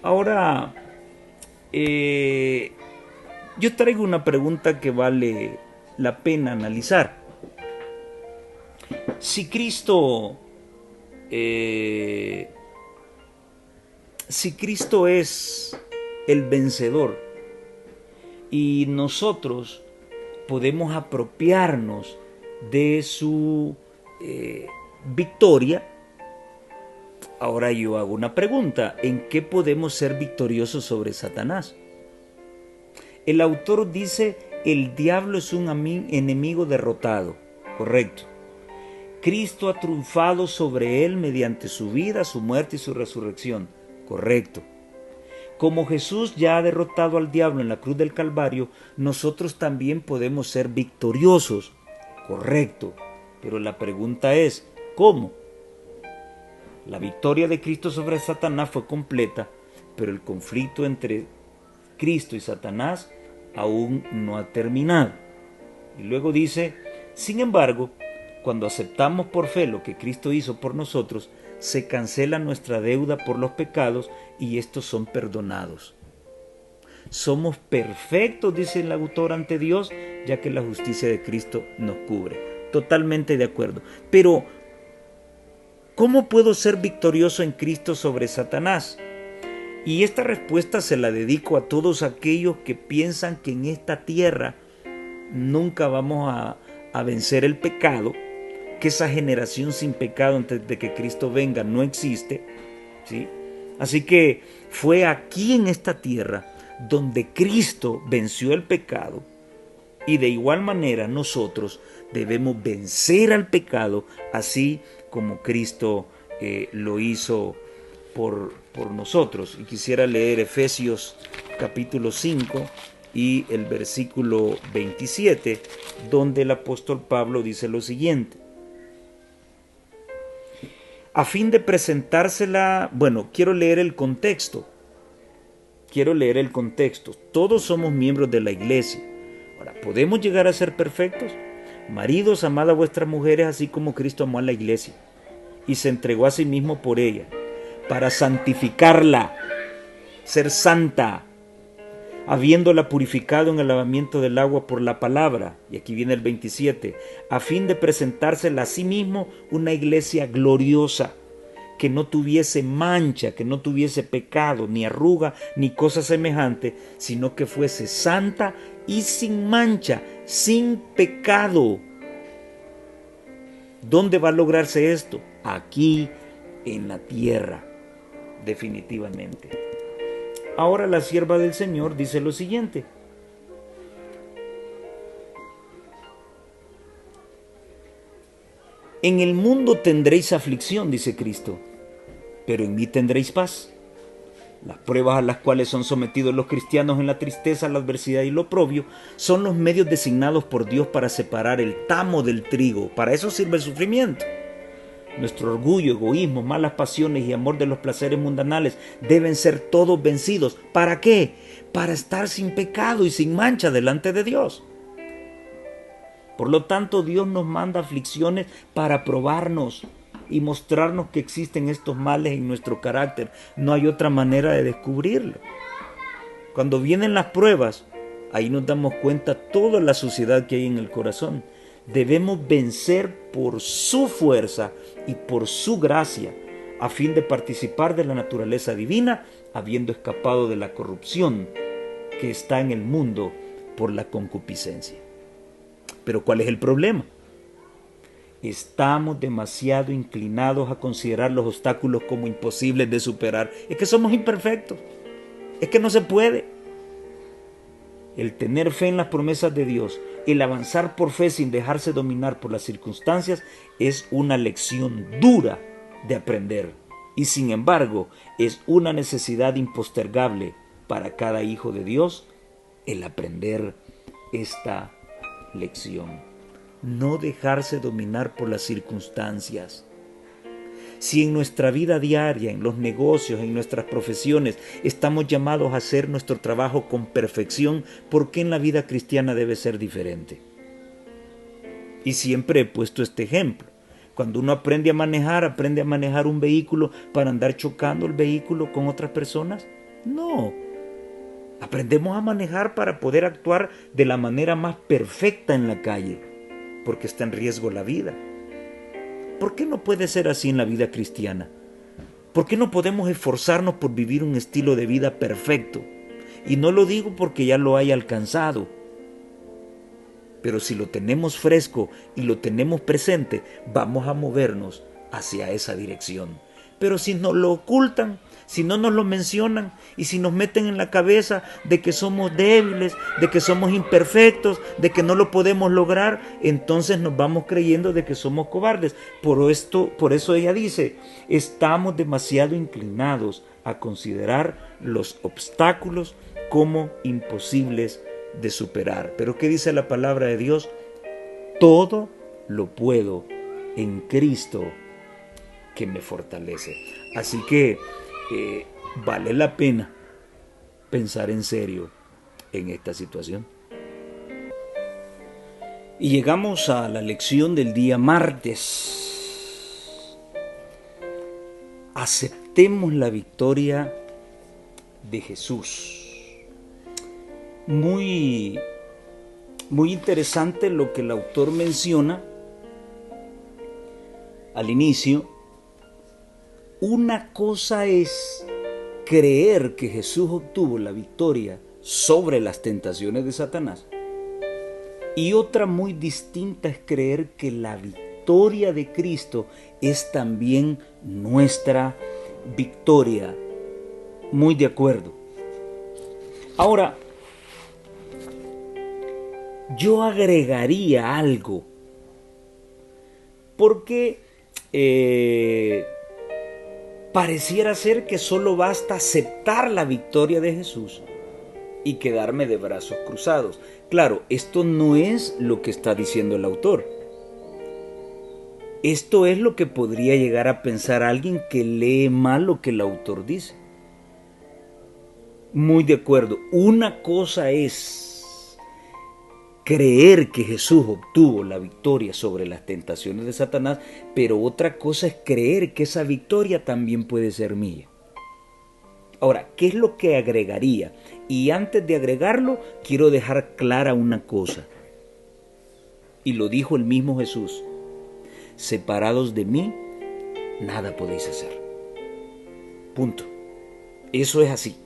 Ahora, yo traigo una pregunta que vale la pena analizar. Si Cristo es el vencedor y nosotros podemos apropiarnos de su victoria, ahora yo hago una pregunta: ¿en qué podemos ser victoriosos sobre Satanás? El autor dice: el diablo es un enemigo derrotado. Correcto. Cristo ha triunfado sobre él mediante su vida, su muerte y su resurrección. Correcto. Como Jesús ya ha derrotado al diablo en la cruz del Calvario, nosotros también podemos ser victoriosos. Correcto. Pero la pregunta es, ¿cómo? La victoria de Cristo sobre Satanás fue completa, pero el conflicto entre Cristo y Satanás aún no ha terminado. Y luego dice: sin embargo, cuando aceptamos por fe lo que Cristo hizo por nosotros, se cancela nuestra deuda por los pecados y estos son perdonados. somos perfectos, dice el autor, ante Dios, ya que la justicia de Cristo nos cubre. Totalmente de acuerdo. Pero, ¿cómo puedo ser victorioso en Cristo sobre Satanás? Y esta respuesta se la dedico a todos aquellos que piensan que en esta tierra nunca vamos a vencer el pecado, que esa generación sin pecado antes de que Cristo venga no existe, ¿sí? Así que fue aquí en esta tierra donde Cristo venció el pecado, y de igual manera nosotros debemos vencer al pecado así como Cristo lo hizo por nosotros. Y quisiera leer Efesios capítulo 5 y el versículo 27, donde el apóstol Pablo dice lo siguiente: a fin de presentársela. Bueno, quiero leer el contexto. Todos somos miembros de la iglesia. Ahora, ¿podemos llegar a ser perfectos? Maridos, amad a vuestras mujeres así como Cristo amó a la iglesia y se entregó a sí mismo por ella, para santificarla, ser santa, habiéndola purificado en el lavamiento del agua por la palabra. Y aquí viene el 27, a fin de presentársela a sí mismo una iglesia gloriosa, que no tuviese mancha, que no tuviese pecado, ni arruga, ni cosa semejante, sino que fuese santa y sin mancha, sin pecado. ¿Dónde va a lograrse esto? Aquí en la tierra, definitivamente. Ahora la sierva del Señor dice lo siguiente: en el mundo tendréis aflicción, dice Cristo, pero en mí tendréis paz. Las pruebas a las cuales son sometidos los cristianos en la tristeza, la adversidad y lo oprobio son los medios designados por Dios para separar el tamo del trigo. Para eso sirve el sufrimiento. Nuestro orgullo, egoísmo, malas pasiones y amor de los placeres mundanales deben ser todos vencidos. ¿Para qué? Para estar sin pecado y sin mancha delante de Dios. Por lo tanto, Dios nos manda aflicciones para probarnos y mostrarnos que existen estos males en nuestro carácter. No hay otra manera de descubrirlo. Cuando vienen las pruebas, ahí nos damos cuenta toda la suciedad que hay en el corazón. Debemos vencer por su fuerza y por su gracia, a fin de participar de la naturaleza divina, habiendo escapado de la corrupción que está en el mundo por la concupiscencia. Pero ¿cuál es el problema? Estamos demasiado inclinados a considerar los obstáculos como imposibles de superar. Es que somos imperfectos. Es que no se puede. El tener fe en las promesas de Dios, el avanzar por fe sin dejarse dominar por las circunstancias, es una lección dura de aprender. Y sin embargo, es una necesidad impostergable para cada hijo de Dios el aprender esta lección. No dejarse dominar por las circunstancias. Si en nuestra vida diaria, en los negocios, en nuestras profesiones, estamos llamados a hacer nuestro trabajo con perfección, ¿por qué en la vida cristiana debe ser diferente? Y siempre he puesto este ejemplo. Cuando uno aprende a manejar un vehículo para andar chocando el vehículo con otras personas. No. Aprendemos a manejar para poder actuar de la manera más perfecta en la calle, porque está en riesgo la vida. ¿Por qué no puede ser así en la vida cristiana? ¿Por qué no podemos esforzarnos por vivir un estilo de vida perfecto? Y no lo digo porque ya lo haya alcanzado, pero si lo tenemos fresco y lo tenemos presente, vamos a movernos hacia esa dirección. Pero si nos lo ocultan, si no nos lo mencionan y si nos meten en la cabeza de que somos débiles, de que somos imperfectos, de que no lo podemos lograr, entonces nos vamos creyendo de que somos cobardes. Por eso ella dice, estamos demasiado inclinados a considerar los obstáculos como imposibles de superar. Pero ¿qué dice la palabra de Dios? Todo lo puedo en Cristo que me fortalece. Así que vale la pena pensar en serio en esta situación. Y llegamos a la lección del día martes. Aceptemos la victoria de Jesús. Muy, muy interesante lo que el autor menciona al inicio. Una cosa es creer que Jesús obtuvo la victoria sobre las tentaciones de Satanás, y otra muy distinta es creer que la victoria de Cristo es también nuestra victoria. Muy de acuerdo. Ahora, yo agregaría algo, porque pareciera ser que solo basta aceptar la victoria de Jesús y quedarme de brazos cruzados. Claro, esto no es lo que está diciendo el autor. Esto es lo que podría llegar a pensar alguien que lee mal lo que el autor dice. Muy de acuerdo. Una cosa es creer que Jesús obtuvo la victoria sobre las tentaciones de Satanás, pero otra cosa es creer que esa victoria también puede ser mía. Ahora, ¿qué es lo que agregaría? Y antes de agregarlo, quiero dejar clara una cosa. Y lo dijo el mismo Jesús: separados de mí, nada podéis hacer. Punto. Eso es así.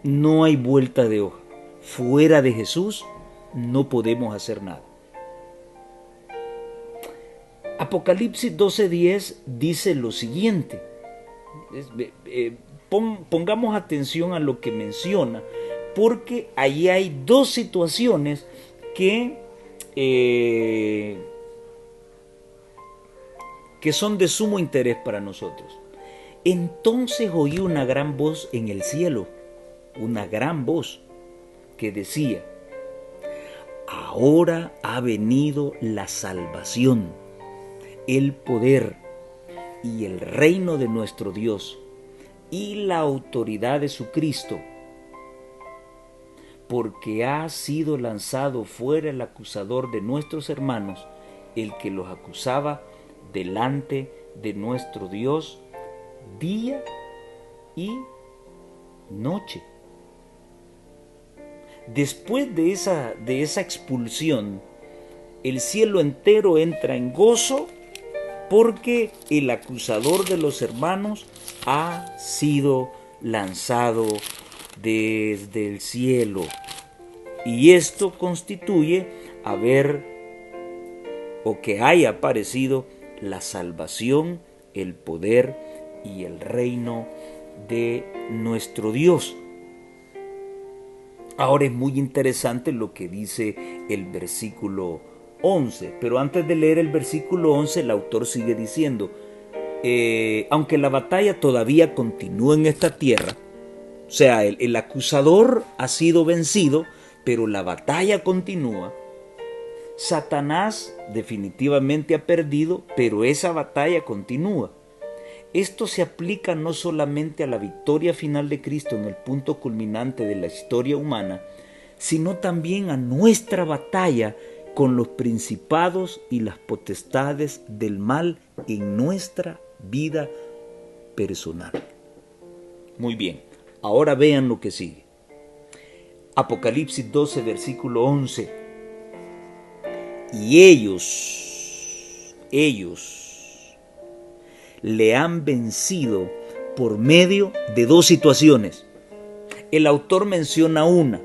No hay vuelta de hoja. Fuera de Jesús no podemos hacer nada. Apocalipsis 12:10 dice lo siguiente. Pongamos atención a lo que menciona, porque allí hay dos situaciones que son de sumo interés para nosotros. Entonces oí una gran voz en el cielo, una gran voz que decía: ahora ha venido la salvación, el poder y el reino de nuestro Dios y la autoridad de su Cristo, porque ha sido lanzado fuera el acusador de nuestros hermanos, el que los acusaba delante de nuestro Dios día y noche. Después de esa expulsión, el cielo entero entra en gozo, porque el acusador de los hermanos ha sido lanzado desde el cielo. Y esto constituye que haya aparecido la salvación, el poder y el reino de nuestro Dios. Ahora es muy interesante lo que dice el versículo 11, pero antes de leer el versículo 11, el autor sigue diciendo: aunque la batalla todavía continúa en esta tierra, o sea, el acusador ha sido vencido, pero la batalla continúa. Satanás definitivamente ha perdido, pero esa batalla continúa. Esto se aplica no solamente a la victoria final de Cristo en el punto culminante de la historia humana, sino también a nuestra batalla con los principados y las potestades del mal en nuestra vida personal. Muy bien, ahora vean lo que sigue. Apocalipsis 12, versículo 11. Y ellos le han vencido por medio de dos situaciones. El autor menciona una,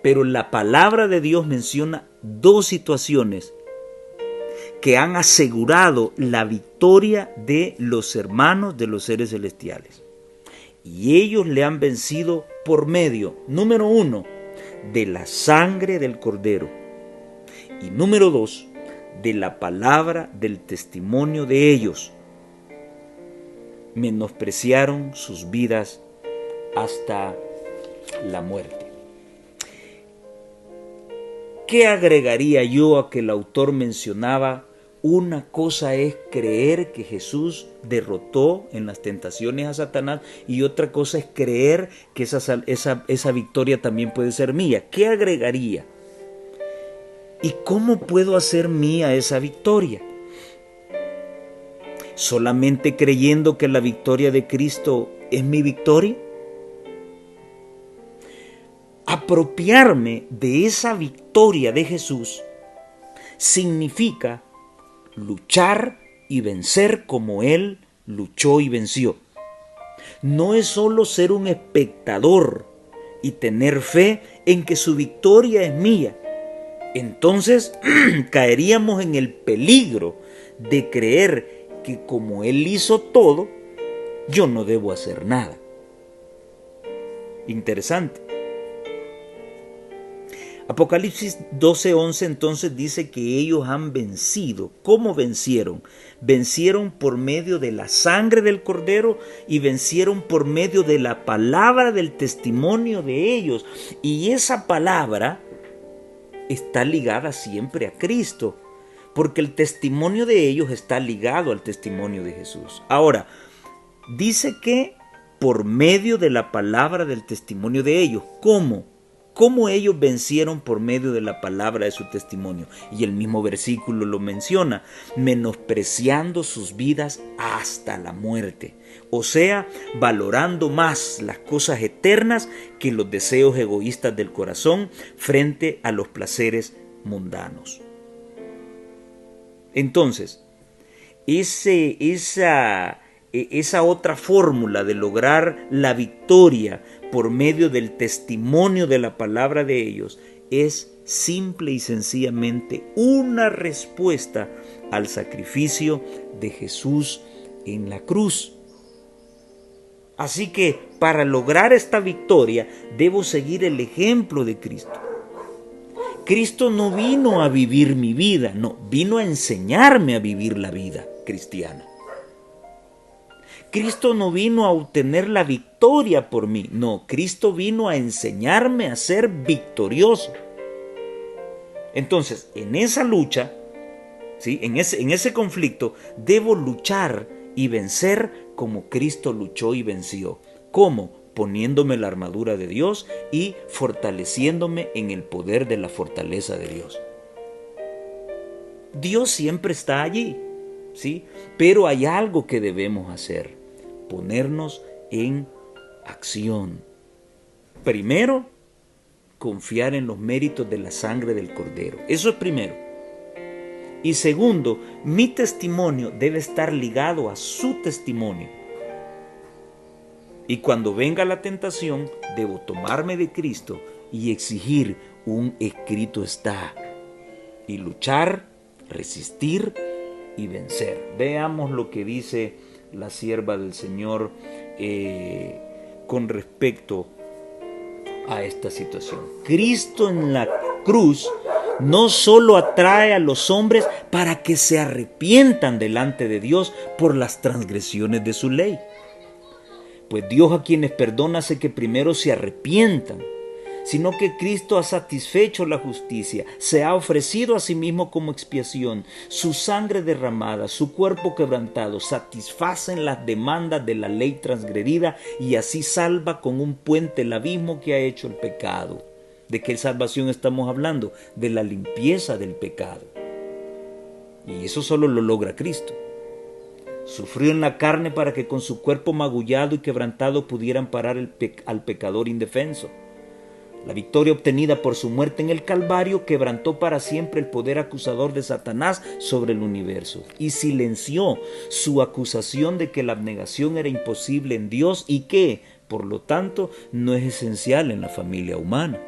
pero la palabra de Dios menciona dos situaciones que han asegurado la victoria de los hermanos de los seres celestiales. Y ellos le han vencido por medio, número 1, de la sangre del Cordero, y número 2, de la palabra del testimonio de ellos. Menospreciaron sus vidas hasta la muerte. ¿Qué agregaría yo a que el autor mencionaba? Una cosa es creer que Jesús derrotó en las tentaciones a Satanás, y otra cosa es creer que esa victoria también puede ser mía. ¿Qué agregaría? ¿Y cómo puedo hacer mía esa victoria? ¿Solamente creyendo que la victoria de Cristo es mi victoria? Apropiarme de esa victoria de Jesús significa luchar y vencer como Él luchó y venció. No es solo ser un espectador y tener fe en que su victoria es mía. Entonces caeríamos en el peligro de creer que como Él hizo todo, yo no debo hacer nada. Interesante. Apocalipsis 12:11 entonces dice que ellos han vencido. ¿Cómo vencieron? Vencieron por medio de la sangre del Cordero y vencieron por medio de la palabra del testimonio de ellos. Y esa palabra está ligada siempre a Cristo, porque el testimonio de ellos está ligado al testimonio de Jesús. Ahora, dice que por medio de la palabra del testimonio de ellos. ¿Cómo? ¿Cómo ellos vencieron por medio de la palabra de su testimonio? Y el mismo versículo lo menciona, menospreciando sus vidas hasta la muerte. O sea, valorando más las cosas eternas que los deseos egoístas del corazón frente a los placeres mundanos. Entonces, esa otra fórmula de lograr la victoria por medio del testimonio de la palabra de ellos es simple y sencillamente una respuesta al sacrificio de Jesús en la cruz. Así que para lograr esta victoria debo seguir el ejemplo de Cristo. Cristo no vino a vivir mi vida, no, vino a enseñarme a vivir la vida cristiana. Cristo no vino a obtener la victoria por mí, no, Cristo vino a enseñarme a ser victorioso. Entonces, en esa lucha, ¿sí? en ese conflicto, debo luchar y vencer como Cristo luchó y venció. ¿Cómo? Poniéndome la armadura de Dios y fortaleciéndome en el poder de la fortaleza de Dios. Dios siempre está allí, ¿sí? Pero hay algo que debemos hacer. Ponernos en acción. Primero, confiar en los méritos de la sangre del Cordero. Eso es primero. Y segundo, mi testimonio debe estar ligado a su testimonio. Y cuando venga la tentación, debo tomarme de Cristo y exigir un escrito está. Y luchar, resistir y vencer. Veamos lo que dice la sierva del Señor con respecto a esta situación. Cristo en la cruz no solo atrae a los hombres para que se arrepientan delante de Dios por las transgresiones de su ley. Pues Dios a quienes perdona hace que primero se arrepientan, sino que Cristo ha satisfecho la justicia, se ha ofrecido a sí mismo como expiación, su sangre derramada, su cuerpo quebrantado, satisfacen las demandas de la ley transgredida y así salva con un puente el abismo que ha hecho el pecado. ¿De qué salvación estamos hablando? De la limpieza del pecado. Y eso solo lo logra Cristo. Sufrió en la carne para que con su cuerpo magullado y quebrantado pudieran parar al pecador indefenso. La victoria obtenida por su muerte en el Calvario quebrantó para siempre el poder acusador de Satanás sobre el universo y silenció su acusación de que la abnegación era imposible en Dios y que, por lo tanto, no es esencial en la familia humana.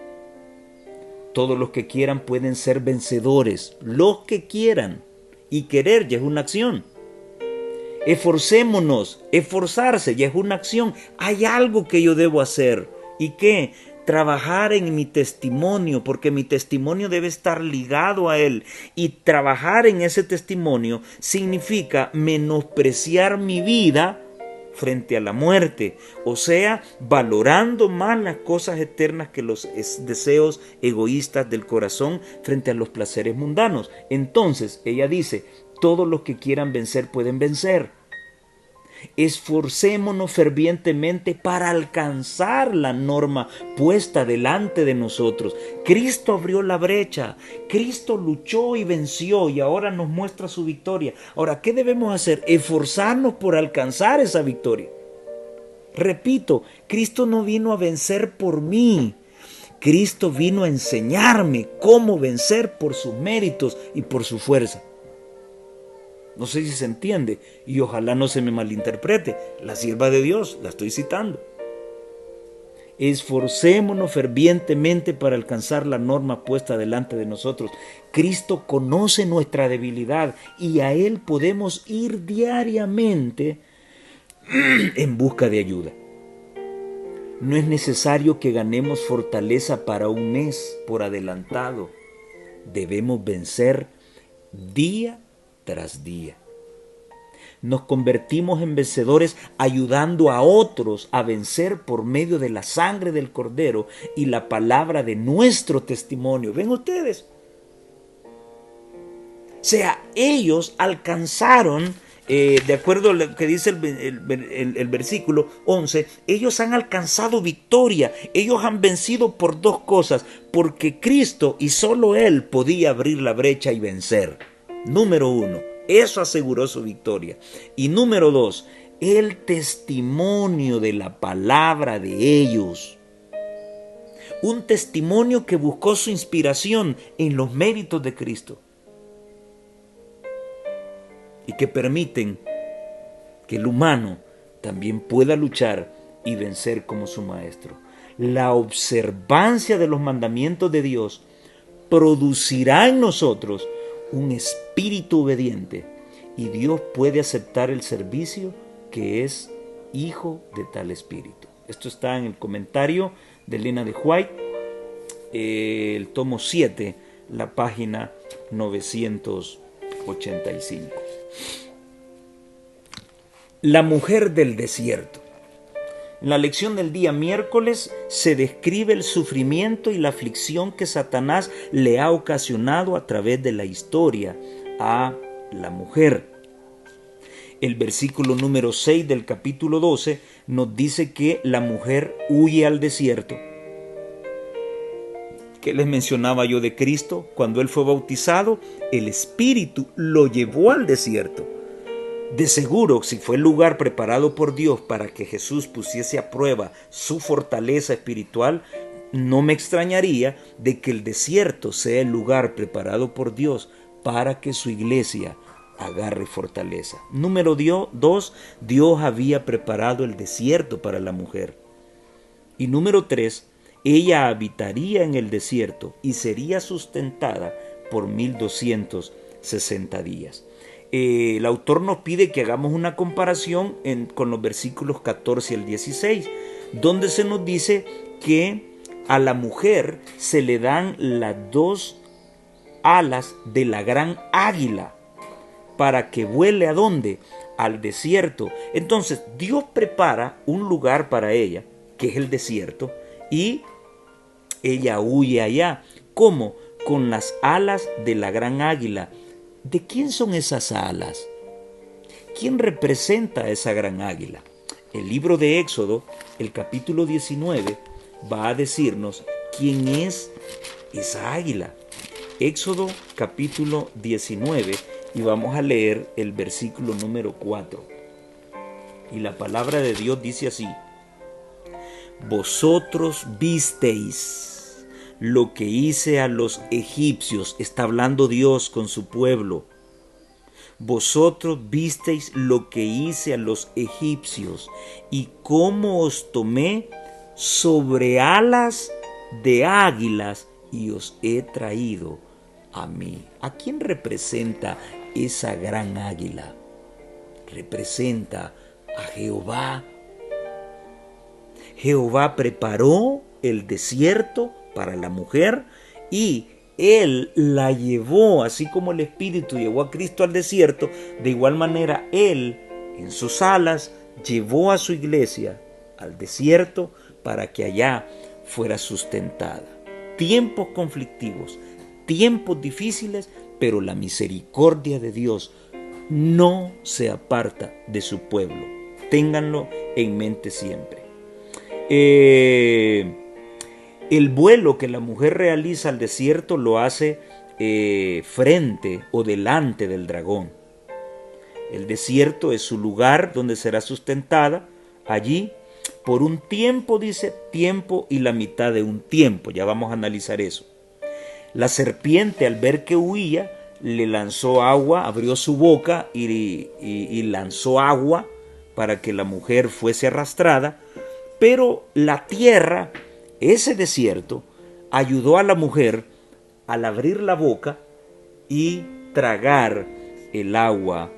Todos los que quieran pueden ser vencedores, los que quieran, y querer ya es una acción. Esforcémonos, esforzarse ya es una acción. Hay algo que yo debo hacer. ¿Y qué? Trabajar en mi testimonio, porque mi testimonio debe estar ligado a él. Y trabajar en ese testimonio significa menospreciar mi vida frente a la muerte. O sea, valorando más las cosas eternas que los deseos egoístas del corazón frente a los placeres mundanos. Entonces, ella dice, todos los que quieran vencer pueden vencer. Esforcémonos fervientemente para alcanzar la norma puesta delante de nosotros. Cristo abrió la brecha, Cristo luchó y venció y ahora nos muestra su victoria. Ahora, ¿qué debemos hacer? Esforzarnos por alcanzar esa victoria. Repito, Cristo no vino a vencer por mí. Cristo vino a enseñarme cómo vencer por sus méritos y por su fuerza. No sé si se entiende y ojalá no se me malinterprete. La sierva de Dios, la estoy citando. Esforcémonos fervientemente para alcanzar la norma puesta delante de nosotros. Cristo conoce nuestra debilidad y a Él podemos ir diariamente en busca de ayuda. No es necesario que ganemos fortaleza para un mes por adelantado. Debemos vencer día tras día. Nos convertimos en vencedores ayudando a otros a vencer por medio de la sangre del Cordero y la palabra de nuestro testimonio. ¿Ven ustedes? O sea, ellos alcanzaron, de acuerdo a lo que dice el versículo 11, ellos han alcanzado victoria. Ellos han vencido por dos cosas, porque Cristo y solo Él podía abrir la brecha y vencer. Número uno, eso aseguró su victoria. Y número dos, el testimonio de la palabra de ellos. Un testimonio que buscó su inspiración en los méritos de Cristo. Y que permiten que el humano también pueda luchar y vencer como su maestro. La observancia de los mandamientos de Dios producirá en nosotros un espíritu obediente y Dios puede aceptar el servicio que es hijo de tal espíritu. Esto está en el comentario de Elena de White, el tomo 7, la página 985. La mujer del desierto. En la lección del día miércoles se describe el sufrimiento y la aflicción que Satanás le ha ocasionado a través de la historia a la mujer. El versículo número 6 del capítulo 12 nos dice que la mujer huye al desierto. ¿Qué les mencionaba yo de Cristo? Cuando Él fue bautizado, el Espíritu lo llevó al desierto. De seguro, si fue el lugar preparado por Dios para que Jesús pusiese a prueba su fortaleza espiritual, no me extrañaría de que el desierto sea el lugar preparado por Dios para que su iglesia agarre fortaleza. Número 2, Dios había preparado el desierto para la mujer. Y número 3, ella habitaría en el desierto y sería sustentada por 1260 días. El autor nos pide que hagamos una comparación con los versículos 14 al 16, donde se nos dice que a la mujer se le dan las dos alas de la gran águila para que vuele ¿a dónde? Al desierto. Entonces Dios prepara un lugar para ella, que es el desierto, y ella huye allá. ¿Cómo? Con las alas de la gran águila. ¿De quién son esas alas? ¿Quién representa a esa gran águila? El libro de Éxodo, el capítulo 19, va a decirnos quién es esa águila. Éxodo capítulo 19 y vamos a leer el versículo número 4. Y la palabra de Dios dice así: vosotros visteis lo que hice a los egipcios. Está hablando Dios con su pueblo. Vosotros visteis lo que hice a los egipcios y cómo os tomé sobre alas de águilas y os he traído a mí. ¿A quién representa esa gran águila? Representa a Jehová. Jehová preparó el desierto para la mujer y Él la llevó, así como el Espíritu llevó a Cristo al desierto. De igual manera Él en sus alas llevó a su iglesia al desierto para que allá fuera sustentada. Tiempos conflictivos, tiempos difíciles, pero la misericordia de Dios no se aparta de su pueblo. Ténganlo en mente siempre. El vuelo que la mujer realiza al desierto lo hace frente o delante del dragón. El desierto es su lugar donde será sustentada. Allí Por un tiempo, dice, tiempo y la mitad de un tiempo. Ya vamos a analizar eso. La serpiente, al ver que huía, le lanzó agua, abrió su boca y lanzó agua para que la mujer fuese arrastrada. Pero la tierra, ese desierto, ayudó a la mujer al abrir la boca y tragar el agua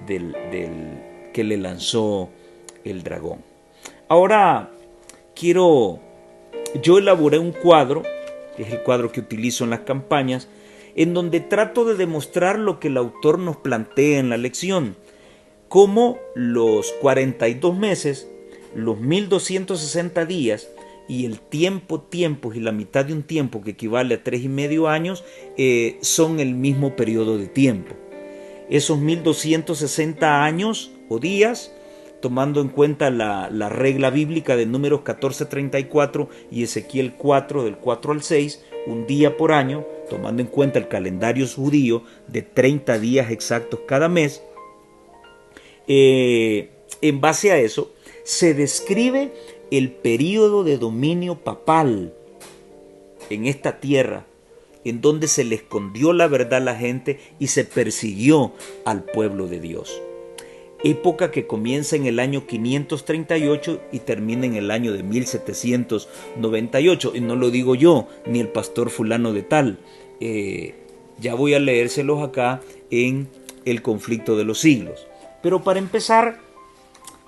que le lanzó el dragón. Ahora yo elaboré un cuadro, que es el cuadro que utilizo en las campañas, en donde trato de demostrar lo que el autor nos plantea en la lección, cómo los 42 meses, los 1260 días y el tiempos y la mitad de un tiempo que equivale a 3,5 años son el mismo periodo de tiempo. Esos 1260 años o días, tomando en cuenta la regla bíblica de Números 14:34 y Ezequiel 4, del 4 al 6, un día por año, tomando en cuenta el calendario judío de 30 días exactos cada mes. En base a eso, se describe el período de dominio papal en esta tierra, en donde se le escondió la verdad a la gente y se persiguió al pueblo de Dios. Época que comienza en el año 538 y termina en el año de 1798. Y no lo digo yo, ni el pastor fulano de tal. Ya voy a leérselos acá en el conflicto de los siglos. Pero para empezar,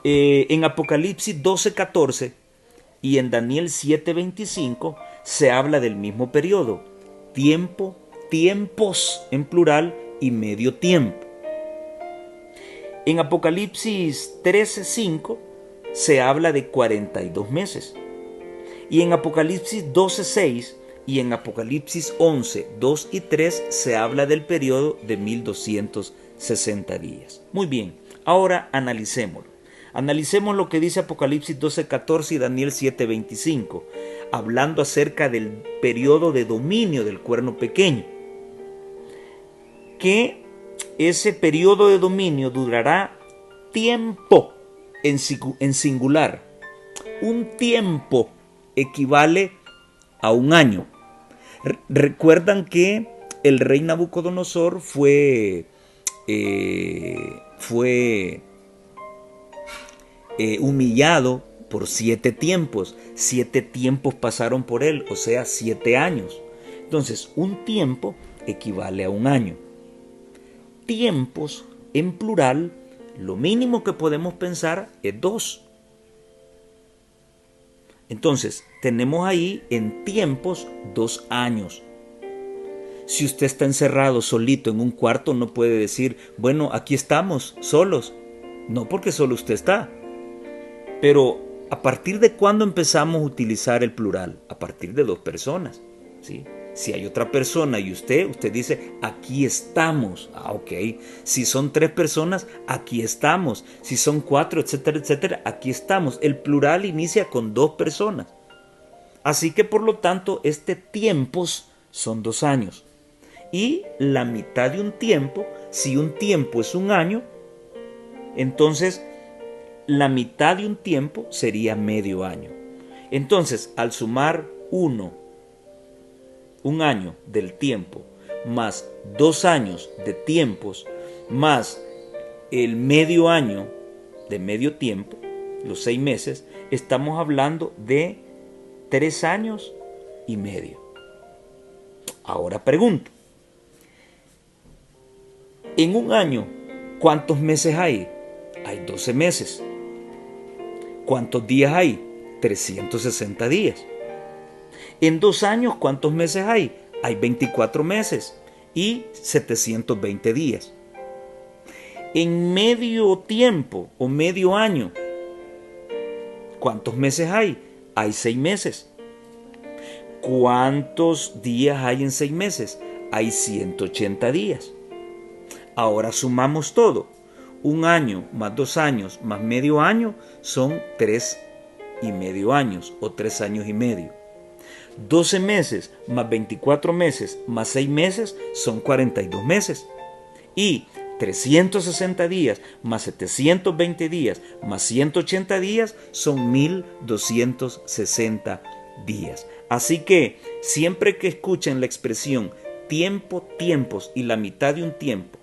en Apocalipsis 12:14 y en Daniel 7:25 se habla del mismo periodo. Tiempo, tiempos en plural y medio tiempo. En Apocalipsis 13:5 se habla de 42 meses. Y en Apocalipsis 12:6 y en Apocalipsis 11:2 y 3 se habla del periodo de 1260 días. Muy bien, ahora analicémoslo. Analicemos lo que dice Apocalipsis 12:14 y Daniel 7:25, hablando acerca del periodo de dominio del cuerno pequeño. Que ese periodo de dominio durará tiempo en singular. Un tiempo equivale a un año. Recuerdan que el rey Nabucodonosor fue humillado por 7 tiempos. 7 tiempos pasaron por él, o sea, 7 años. Entonces, un tiempo equivale a un año. Tiempos en plural, lo mínimo que podemos pensar es 2. Entonces, tenemos ahí en tiempos 2 años. Si usted está encerrado solito en un cuarto, no puede decir, bueno, aquí estamos, solos. No, porque solo usted está. Pero, ¿a partir de cuándo empezamos a utilizar el plural? A partir de 2 personas, ¿sí? Si hay otra persona y usted dice, aquí estamos. Ok. Si son 3 personas, aquí estamos. Si son 4, etcétera, etcétera, aquí estamos. El plural inicia con 2 personas. Así que, por lo tanto, tiempos son 2 años. Y la mitad de un tiempo, si un tiempo es un año, entonces la mitad de un tiempo sería medio año. Entonces, al sumar un año del tiempo, más 2 años de tiempos, más el medio año de medio tiempo, los 6 meses, estamos hablando de 3 años y medio. Ahora pregunto, en un año, ¿cuántos meses hay? Hay 12 meses. ¿Cuántos días hay? 360 días. En 2 años, ¿cuántos meses hay? Hay 24 meses y 720 días. En medio tiempo o medio año, ¿cuántos meses hay? Hay 6 meses. ¿Cuántos días hay en 6 meses? Hay 180 días. Ahora sumamos todo. Un año más 2 años más medio año son 3,5 años o 3 años y medio. 12 meses más 24 meses más 6 meses son 42 meses. Y 360 días más 720 días más 180 días son 1260 días. Así que siempre que escuchen la expresión tiempo, tiempos y la mitad de un tiempo,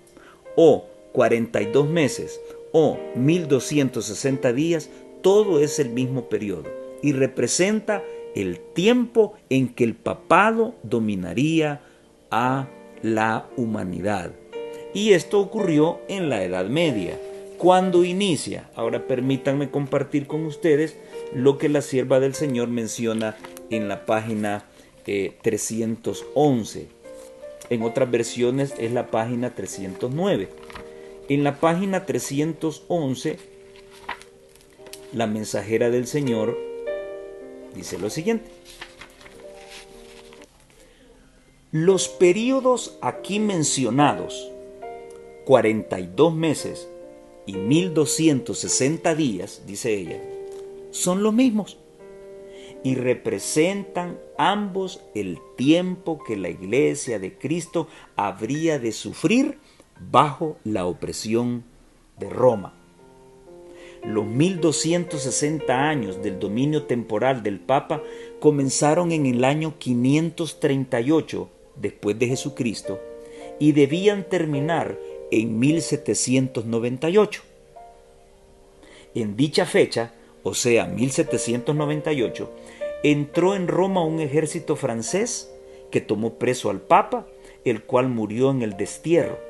o 42 meses, o 1260 días, todo es el mismo periodo y representa el tiempo en que el papado dominaría a la humanidad. Y esto ocurrió en la Edad Media. ¿Cuándo inicia? Ahora permítanme compartir con ustedes lo que la sierva del Señor menciona en la página 311. En otras versiones es la página 309. En la página 311, la mensajera del Señor dice lo siguiente: los períodos aquí mencionados, 42 meses y 1260 días, dice ella, son los mismos y representan ambos el tiempo que la Iglesia de Cristo habría de sufrir bajo la opresión de Roma. Los 1260 años del dominio temporal del Papa comenzaron en el año 538 después de Jesucristo y debían terminar en 1798. En dicha fecha, o sea 1798, entró en Roma un ejército francés que tomó preso al Papa, el cual murió en el destierro.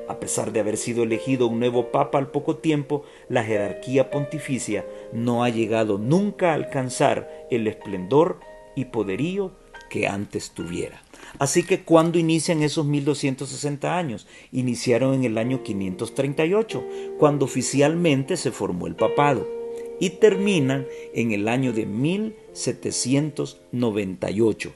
A pesar de haber sido elegido un nuevo Papa al poco tiempo, la jerarquía pontificia no ha llegado nunca a alcanzar el esplendor y poderío que antes tuviera. Así que ¿cuándo inician esos 1260 años? Iniciaron en el año 538, cuando oficialmente se formó el papado, y terminan en el año de 1798,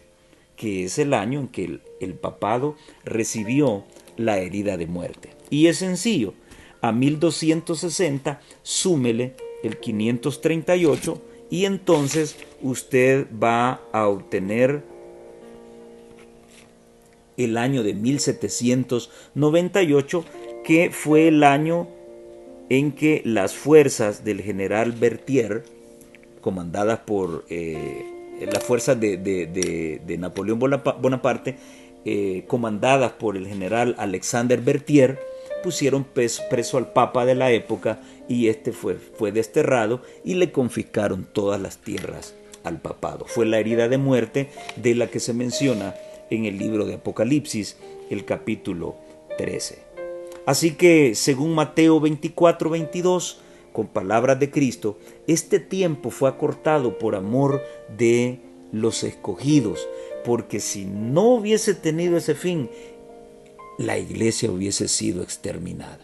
que es el año en que el papado recibió la herida de muerte. Y es sencillo, a 1260 súmele el 538 y entonces usted va a obtener el año de 1798, que fue el año en que las fuerzas del general Berthier, comandadas por las fuerzas de Napoleón Bonaparte, comandadas por el general Alexander Berthier, pusieron preso al papa de la época y este fue desterrado y le confiscaron todas las tierras al papado. Fue la herida de muerte de la que se menciona en el libro de Apocalipsis, el capítulo 13. Así que, según Mateo 24:22, con palabras de Cristo, este tiempo fue acortado por amor de los escogidos, porque si no hubiese tenido ese fin, la iglesia hubiese sido exterminada.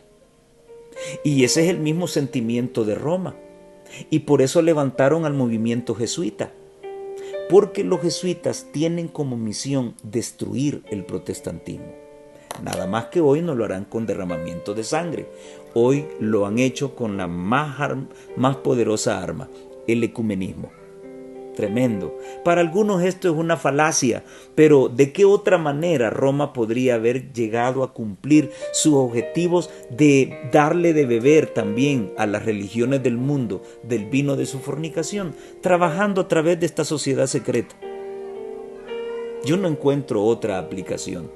Y ese es el mismo sentimiento de Roma, y por eso levantaron al movimiento jesuita, porque los jesuitas tienen como misión destruir el protestantismo. Nada más que hoy no lo harán con derramamiento de sangre. Hoy lo han hecho con la más poderosa arma, el ecumenismo. Tremendo. Para algunos esto es una falacia, pero ¿de qué otra manera Roma podría haber llegado a cumplir sus objetivos de darle de beber también a las religiones del mundo del vino de su fornicación, trabajando a través de esta sociedad secreta? Yo no encuentro otra aplicación.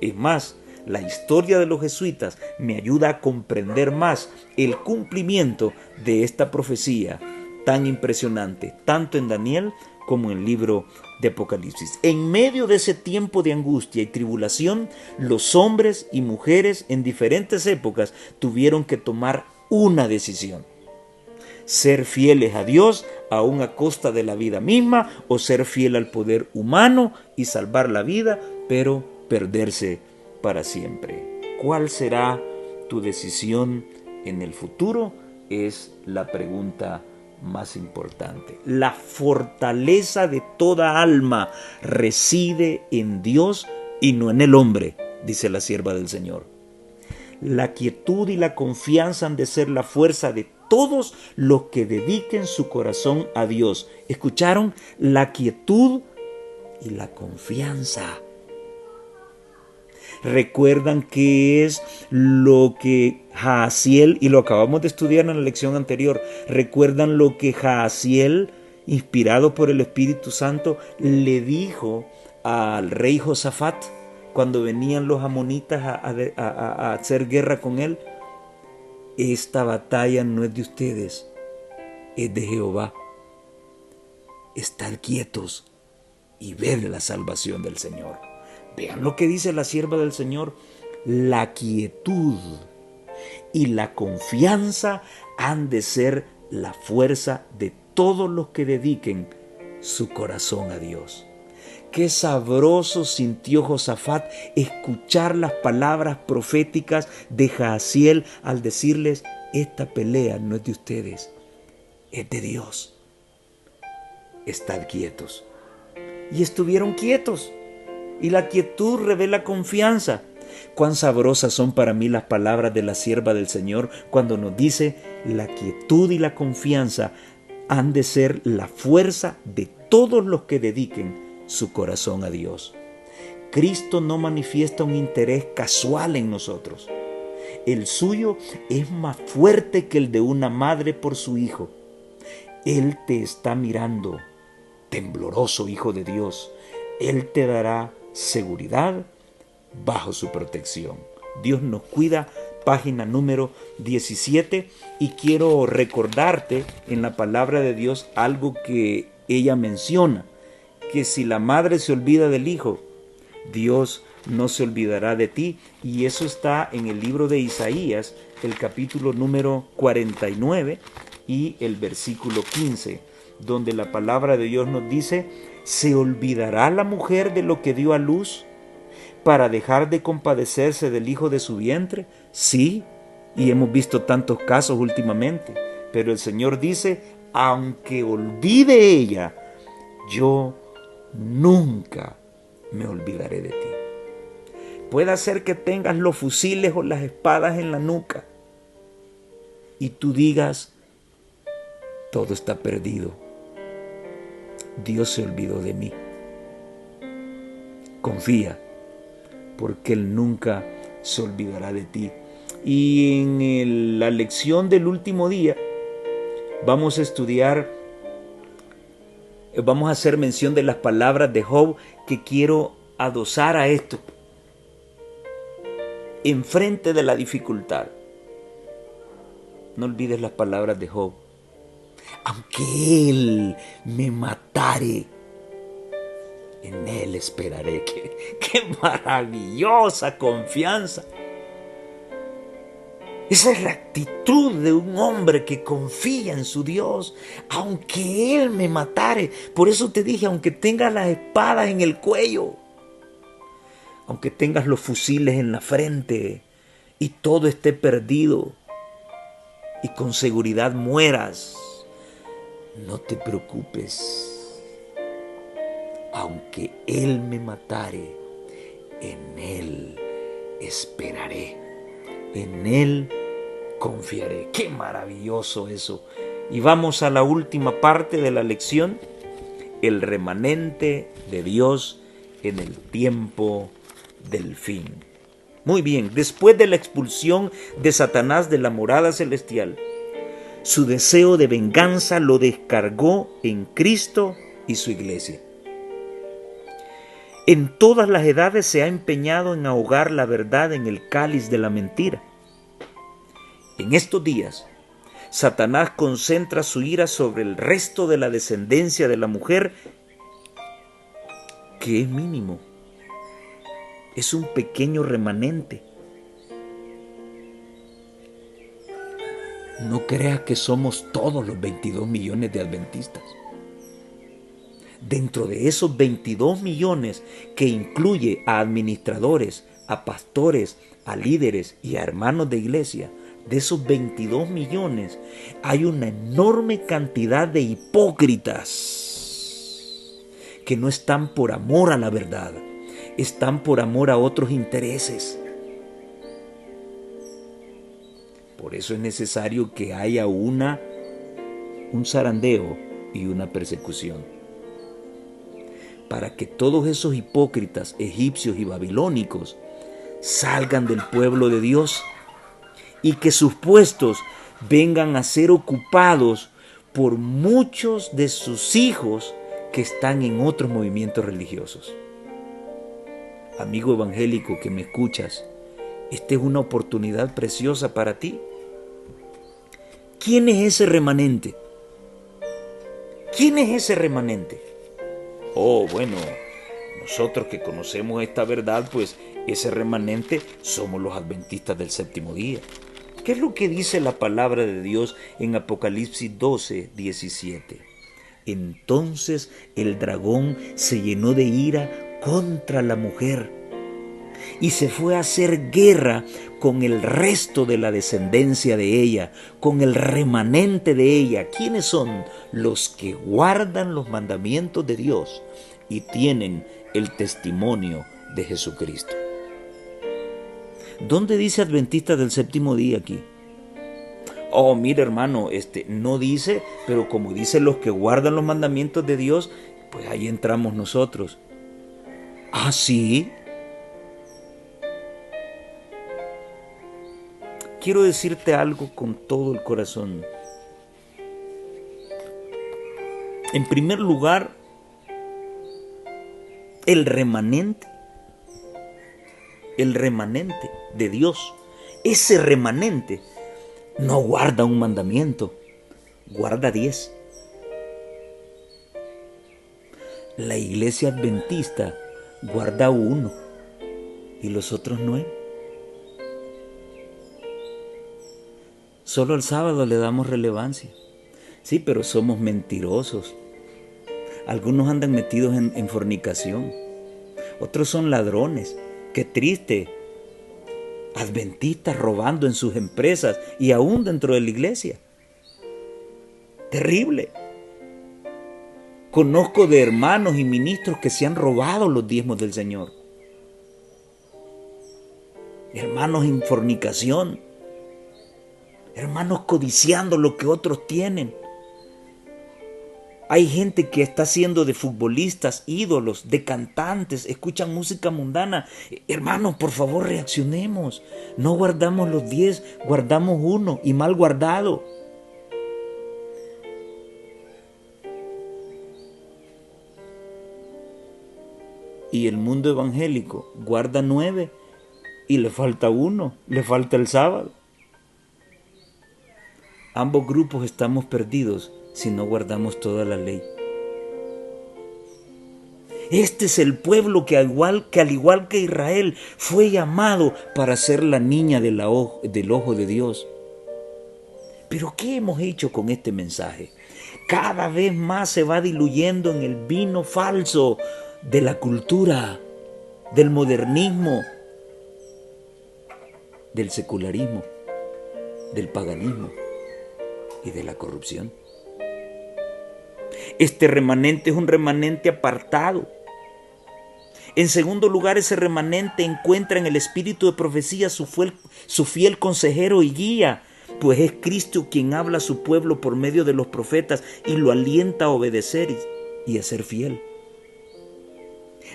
Es más, la historia de los jesuitas me ayuda a comprender más el cumplimiento de esta profecía tan impresionante, tanto en Daniel como en el libro de Apocalipsis. En medio de ese tiempo de angustia y tribulación, los hombres y mujeres en diferentes épocas tuvieron que tomar una decisión: ser fieles a Dios aún a costa de la vida misma, o ser fiel al poder humano y salvar la vida, pero perderse para siempre. ¿Cuál será tu decisión en el futuro? Es la pregunta más importante. La fortaleza de toda alma reside en Dios y no en el hombre, dice la sierva del Señor. La quietud y la confianza han de ser la fuerza de todos los que dediquen su corazón a Dios. ¿Escucharon? La quietud y la confianza. ¿Recuerdan qué es lo que Jaasiel, y lo acabamos de estudiar en la lección anterior, recuerdan lo que Jaasiel, inspirado por el Espíritu Santo, le dijo al rey Josafat cuando venían los amonitas a hacer guerra con él: esta batalla no es de ustedes, es de Jehová. Estad quietos y ved la salvación del Señor. Vean lo que dice la sierva del Señor: la quietud y la confianza han de ser la fuerza de todos los que dediquen su corazón a Dios. Qué sabroso sintió Josafat escuchar las palabras proféticas de Jaasiel al decirles: esta pelea no es de ustedes, es de Dios. Estad quietos. Y estuvieron quietos. Y la quietud revela confianza. Cuán sabrosas son para mí las palabras de la sierva del Señor cuando nos dice: la quietud y la confianza han de ser la fuerza de todos los que dediquen su corazón a Dios. Cristo no manifiesta un interés casual en nosotros. El suyo es más fuerte que el de una madre por su hijo. Él te está mirando, tembloroso hijo de Dios. Él te dará seguridad bajo su protección. Dios nos cuida, página número 17, y quiero recordarte en la palabra de Dios algo que ella menciona, que si la madre se olvida del hijo, Dios no se olvidará de ti, y eso está en el libro de Isaías, el capítulo número 49 y el versículo 15, donde la palabra de Dios nos dice: ¿se olvidará la mujer de lo que dio a luz para dejar de compadecerse del hijo de su vientre? Sí, y hemos visto tantos casos últimamente, pero el Señor dice: aunque olvide ella, yo nunca me olvidaré de ti. Puede ser que tengas los fusiles o las espadas en la nuca y tú digas: todo está perdido, Dios se olvidó de mí. Confía, porque Él nunca se olvidará de ti. Y en la lección del último día vamos a estudiar, vamos a hacer mención de las palabras de Job, que quiero adosar a esto. Enfrente de la dificultad, no olvides las palabras de Job: aunque Él me matare, en Él esperaré. ¡Qué maravillosa confianza! Esa es la actitud de un hombre que confía en su Dios. Aunque Él me matare. Por eso te dije: aunque tengas las espadas en el cuello, aunque tengas los fusiles en la frente y todo esté perdido y con seguridad mueras, no te preocupes. Aunque Él me matare, en Él esperaré, en Él confiaré. ¡Qué maravilloso eso! Y vamos a la última parte de la lección: el remanente de Dios en el tiempo del fin. Muy bien, después de la expulsión de Satanás de la morada celestial, su deseo de venganza lo descargó en Cristo y su iglesia. En todas las edades se ha empeñado en ahogar la verdad en el cáliz de la mentira. En estos días, Satanás concentra su ira sobre el resto de la descendencia de la mujer, que es mínimo. Es un pequeño remanente. No creas que somos todos los 22 millones de adventistas. Dentro de esos 22 millones, que incluye a administradores, a pastores, a líderes y a hermanos de iglesia, de esos 22 millones hay una enorme cantidad de hipócritas que no están por amor a la verdad, están por amor a otros intereses. Por eso es necesario que haya un zarandeo y una persecución, para que todos esos hipócritas egipcios y babilónicos salgan del pueblo de Dios y que sus puestos vengan a ser ocupados por muchos de sus hijos que están en otros movimientos religiosos. Amigo evangélico que me escuchas, esta es una oportunidad preciosa para ti. ¿Quién es ese remanente? ¿Quién es ese remanente? Oh, bueno, nosotros que conocemos esta verdad, pues ese remanente somos los adventistas del séptimo día. ¿Qué es lo que dice la palabra de Dios en Apocalipsis 12, 17? Entonces el dragón se llenó de ira contra la mujer y se fue a hacer guerra con el resto de la descendencia de ella, con el remanente de ella. ¿Quiénes son? Los que guardan los mandamientos de Dios y tienen el testimonio de Jesucristo. ¿Dónde dice Adventista del séptimo día aquí? Oh, mira hermano, no dice, pero como dice los que guardan los mandamientos de Dios, pues ahí entramos nosotros. ¿Ah, sí? Quiero decirte algo con todo el corazón. En primer lugar, el remanente de Dios, ese remanente no guarda un mandamiento, guarda 10. La iglesia adventista guarda 1 y los otros 9. Solo el sábado le damos relevancia. Sí, pero somos mentirosos. Algunos andan metidos en fornicación. Otros son ladrones. Qué triste. Adventistas robando en sus empresas y aún dentro de la iglesia. Terrible. Conozco de hermanos y ministros que se han robado los diezmos del Señor. Hermanos en fornicación. Hermanos codiciando lo que otros tienen. Hay gente que está haciendo de futbolistas ídolos, de cantantes, escuchan música mundana. Hermanos, por favor, reaccionemos. No guardamos los 10, guardamos 1 y mal guardado. Y el mundo evangélico guarda 9 y le falta 1, le falta el sábado. Ambos grupos estamos perdidos si no guardamos toda la ley. Este es el pueblo que al igual que Israel fue llamado para ser la niña del ojo de Dios. Pero ¿qué hemos hecho con este mensaje? Cada vez más se va diluyendo en el vino falso de la cultura, del modernismo, del secularismo, del paganismo y de la corrupción. Este remanente es un remanente apartado. En segundo lugar, ese remanente encuentra en el espíritu de profecía su fiel consejero y guía, pues es Cristo quien habla a su pueblo por medio de los profetas y lo alienta a obedecer y a ser fiel.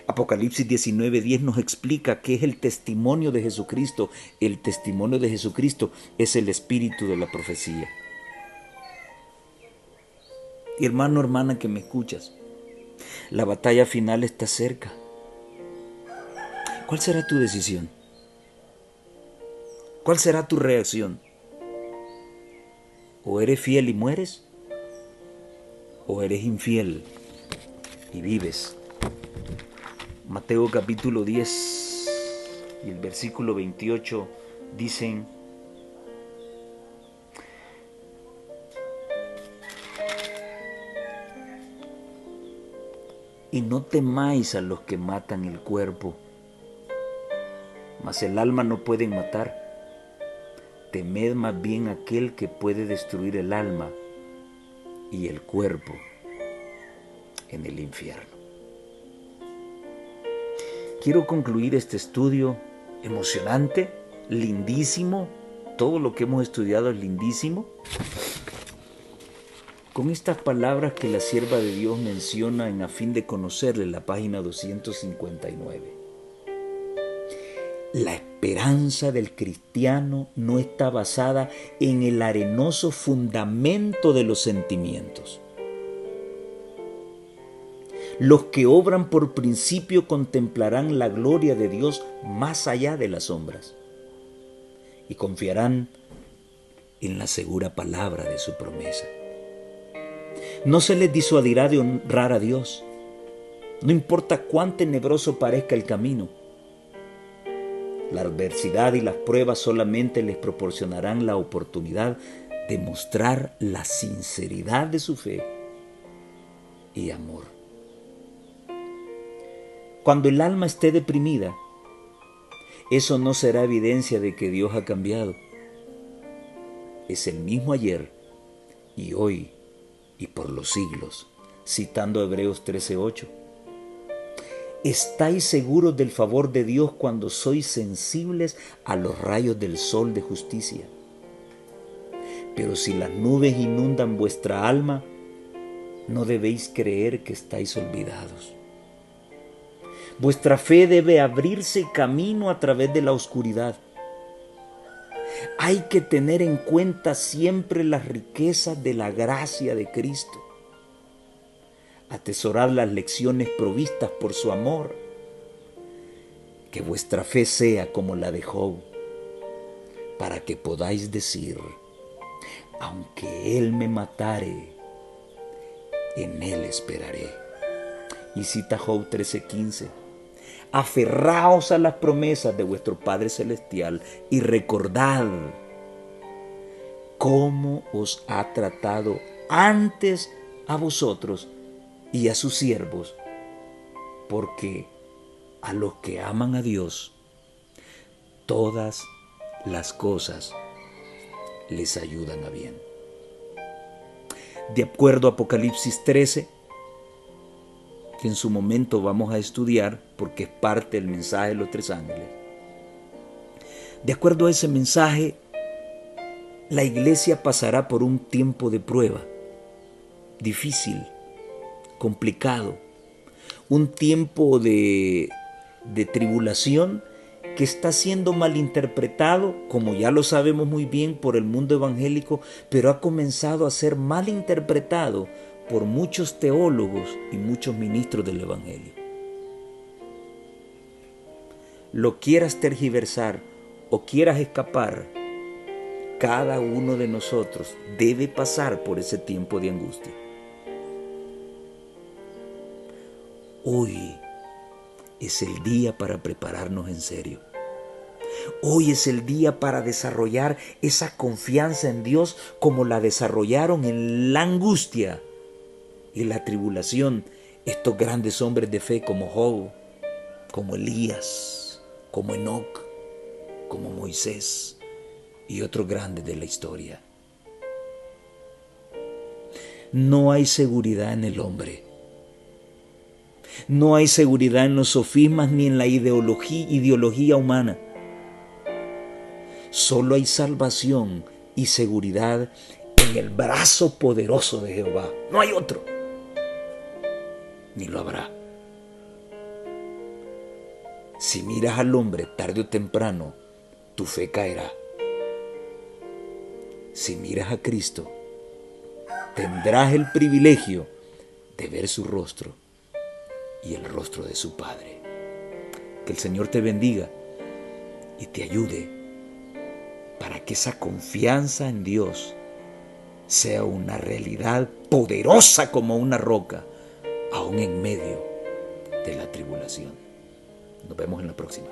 Apocalipsis 19:10 nos explica qué es el testimonio de Jesucristo. El testimonio de Jesucristo es el espíritu de la profecía. Y hermano, hermana que me escuchas, la batalla final está cerca. ¿Cuál será tu decisión? ¿Cuál será tu reacción? ¿O eres fiel y mueres? ¿O eres infiel y vives? Mateo capítulo 10 y el versículo 28 dicen: y no temáis a los que matan el cuerpo, mas el alma no pueden matar. Temed más bien aquel que puede destruir el alma y el cuerpo en el infierno. Quiero concluir este estudio emocionante, lindísimo. Todo lo que hemos estudiado es lindísimo. Con estas palabras que la sierva de Dios menciona en A fin de conocerle, la página 259. La esperanza del cristiano no está basada en el arenoso fundamento de los sentimientos. Los que obran por principio contemplarán la gloria de Dios más allá de las sombras y confiarán en la segura palabra de su promesa. No se les disuadirá de honrar a Dios, no importa cuán tenebroso parezca el camino. La adversidad y las pruebas solamente les proporcionarán la oportunidad de mostrar la sinceridad de su fe y amor. Cuando el alma esté deprimida, eso no será evidencia de que Dios ha cambiado. Es el mismo ayer y hoy y por los siglos, citando Hebreos 13:8. ¿Estáis seguros del favor de Dios cuando sois sensibles a los rayos del sol de justicia? Pero si las nubes inundan vuestra alma, no debéis creer que estáis olvidados. Vuestra fe debe abrirse camino a través de la oscuridad. Hay que tener en cuenta siempre las riquezas de la gracia de Cristo. Atesorad las lecciones provistas por su amor. Que vuestra fe sea como la de Job, para que podáis decir, aunque Él me matare, en Él esperaré. Y cita Job 13:15. Aferraos a las promesas de vuestro Padre Celestial y recordad cómo os ha tratado antes a vosotros y a sus siervos, porque a los que aman a Dios, todas las cosas les ayudan a bien. De acuerdo a Apocalipsis 13, que en su momento vamos a estudiar porque es parte del mensaje de los 3 ángeles. De acuerdo a ese mensaje, la iglesia pasará por un tiempo de prueba, difícil, complicado, un tiempo de tribulación que está siendo malinterpretado, como ya lo sabemos muy bien, por el mundo evangélico, pero ha comenzado a ser malinterpretado por muchos teólogos y muchos ministros del evangelio. Lo quieras tergiversar o quieras escapar, cada uno de nosotros debe pasar por ese tiempo de angustia. Hoy es el día para prepararnos en serio. Hoy es el día para desarrollar esa confianza en Dios como la desarrollaron en la angustia y la tribulación estos grandes hombres de fe como Job, como Elías, como Enoc, como Moisés y otros grandes de la historia. No hay seguridad en el hombre. No hay seguridad en los sofismas ni en la ideología humana. Solo hay salvación y seguridad en el brazo poderoso de Jehová. No hay otro. Ni lo habrá. Si miras al hombre tarde o temprano, tu fe caerá. Si miras a Cristo, tendrás el privilegio de ver su rostro y el rostro de su Padre. Que el Señor te bendiga y te ayude para que esa confianza en Dios sea una realidad poderosa como una roca, aún en medio de la tribulación. Nos vemos en la próxima.